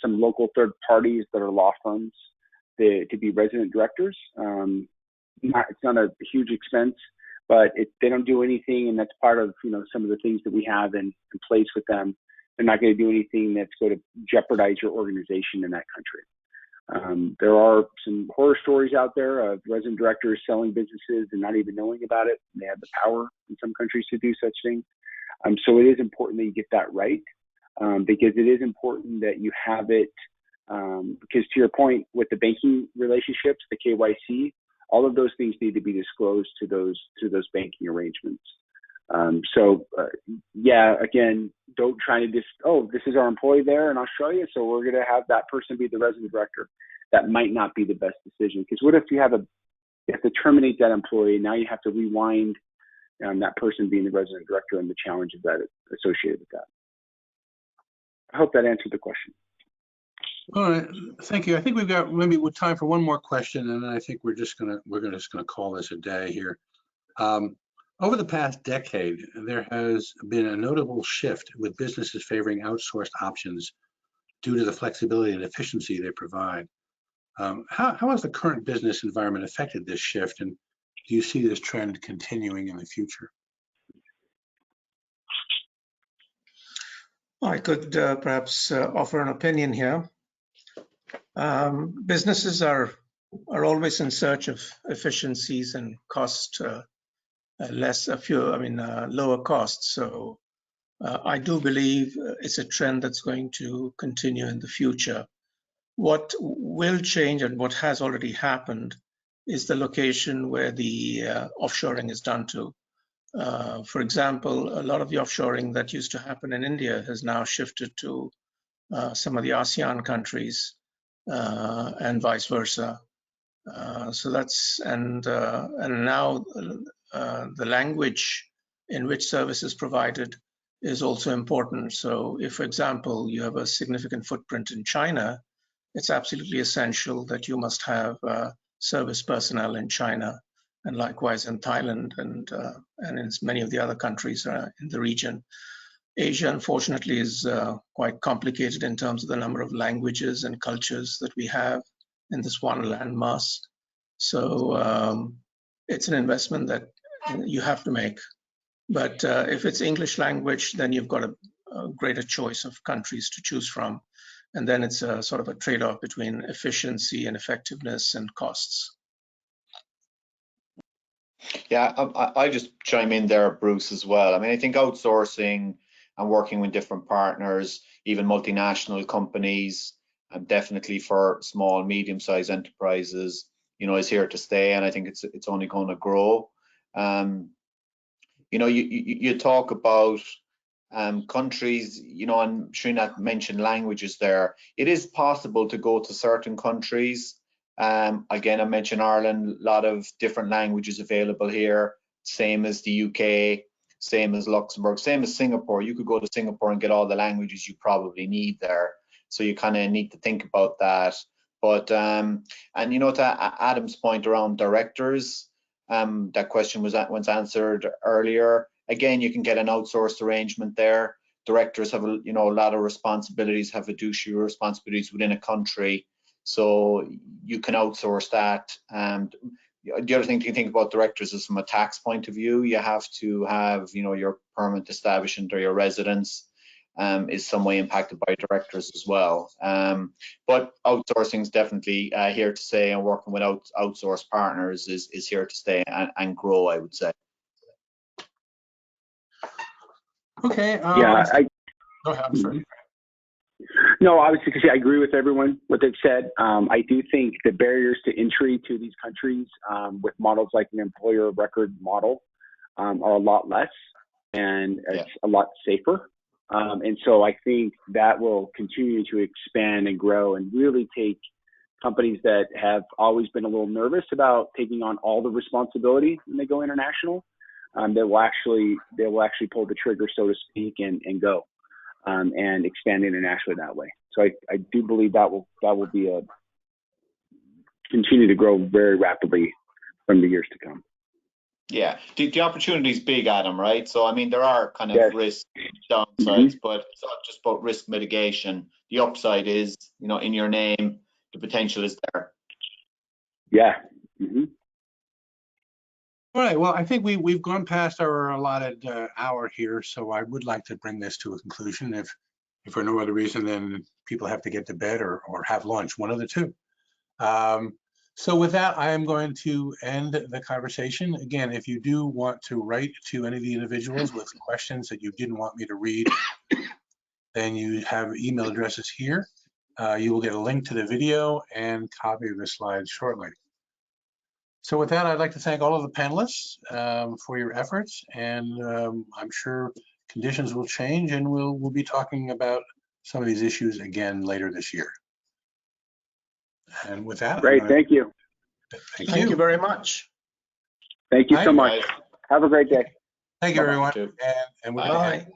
some local third parties that are law firms to be resident directors. It's not a huge expense, but they don't do anything, and that's part of some of the things that we have in place with them. They're not going to do anything that's going to jeopardize your organization in that country. There are some horror stories out there of resident directors selling businesses and not even knowing about it. They have the power in some countries to do such things. So it is important that you get that right, because it is important that you have it, because to your point with the banking relationships, the KYC, all of those things need to be disclosed to those banking arrangements. Yeah, again, don't try to just, oh, this is our employee there in Australia, so we're going to have that person be the resident director. That might not be the best decision, because what if you have to terminate that employee? Now you have to rewind that person being the resident director and the challenges that associated with that. I hope that answered the question.
All right, thank you. I think we've got maybe time for 1 more question, and then I think we're just gonna call this a day here. Over the past decade, there has been a notable shift with businesses favoring outsourced options due to the flexibility and efficiency they provide. How has the current business environment affected this shift, and do you see this trend continuing in the future?
I could perhaps offer an opinion here. Businesses are always in search of efficiencies and cost, lower costs. So I do believe it's a trend that's going to continue in the future. What will change and what has already happened is the location where the offshoring is done to. For example, a lot of the offshoring that used to happen in India has now shifted to some of the ASEAN countries and vice versa. So that's, and now the language in which service is provided is also important. So if, for example, you have a significant footprint in China, it's absolutely essential that you must have service personnel in China, and likewise in Thailand and in many of the other countries in the region. Asia, unfortunately, is quite complicated in terms of the number of languages and cultures that we have in this one landmass. So it's an investment that you have to make. But if it's English language, then you've got a greater choice of countries to choose from. And then it's a sort of a trade-off between efficiency and effectiveness and costs.
Yeah, I just chime in there, Bruce, as well. I mean, I think outsourcing and working with different partners, even multinational companies, and definitely for small, medium-sized enterprises, you know, is here to stay, and I think it's only going to grow. You know, you talk about countries, you know, and Srinath mentioned languages there. It is possible to go to certain countries. Again, I mentioned Ireland, a lot of different languages available here, same as the UK, same as Luxembourg, same as Singapore. You could go to Singapore and get all the languages you probably need there. So you kind of need to think about that. But, and you know, to Adam's point around directors, that question was answered earlier. Again, you can get an outsourced arrangement there. Directors have, you know, a lot of responsibilities, have fiduciary responsibilities within a country. So you can outsource that. And the other thing to think about directors is from a tax point of view, you have to have, you know, your permanent establishment or your residence is some way impacted by directors as well. But outsourcing is definitely here to stay, and working with outsourced partners is here to stay and grow, I would say.
Okay.
Yeah,
Go ahead. I'm sorry.
No, obviously, because I agree with everyone what they've said. I do think the barriers to entry to these countries with models like an employer of record model are a lot less, and it's a lot safer. And so I think that will continue to expand and grow and really take companies that have always been a little nervous about taking on all the responsibility when they go international. They will actually pull the trigger, so to speak, and go. And expand internationally that way. So I do believe that will be continue to grow very rapidly from the years to come.
Yeah, the opportunity is big, Adam, right? So I mean, there are kind of risk downsides, but it's not just about risk mitigation. The upside is, you know, in your name, the potential is there.
Yeah.
All right. Well, I think we've gone past our allotted hour here, so I would like to bring this to a conclusion. If for no other reason than people have to get to bed or have lunch, one of the two. So with that, I am going to end the conversation. Again, if you do want to write to any of the individuals with questions that you didn't want me to read, then you have email addresses here. You will get a link to the video and copy of the slides shortly. So with that, I'd like to thank all of the panelists for your efforts, and I'm sure conditions will change, and we'll be talking about some of these issues again later this year. And with that,
great, thank you.
Thank you very much.
Thank you so much. Have a great day.
Thank you, everyone.
And
goodbye.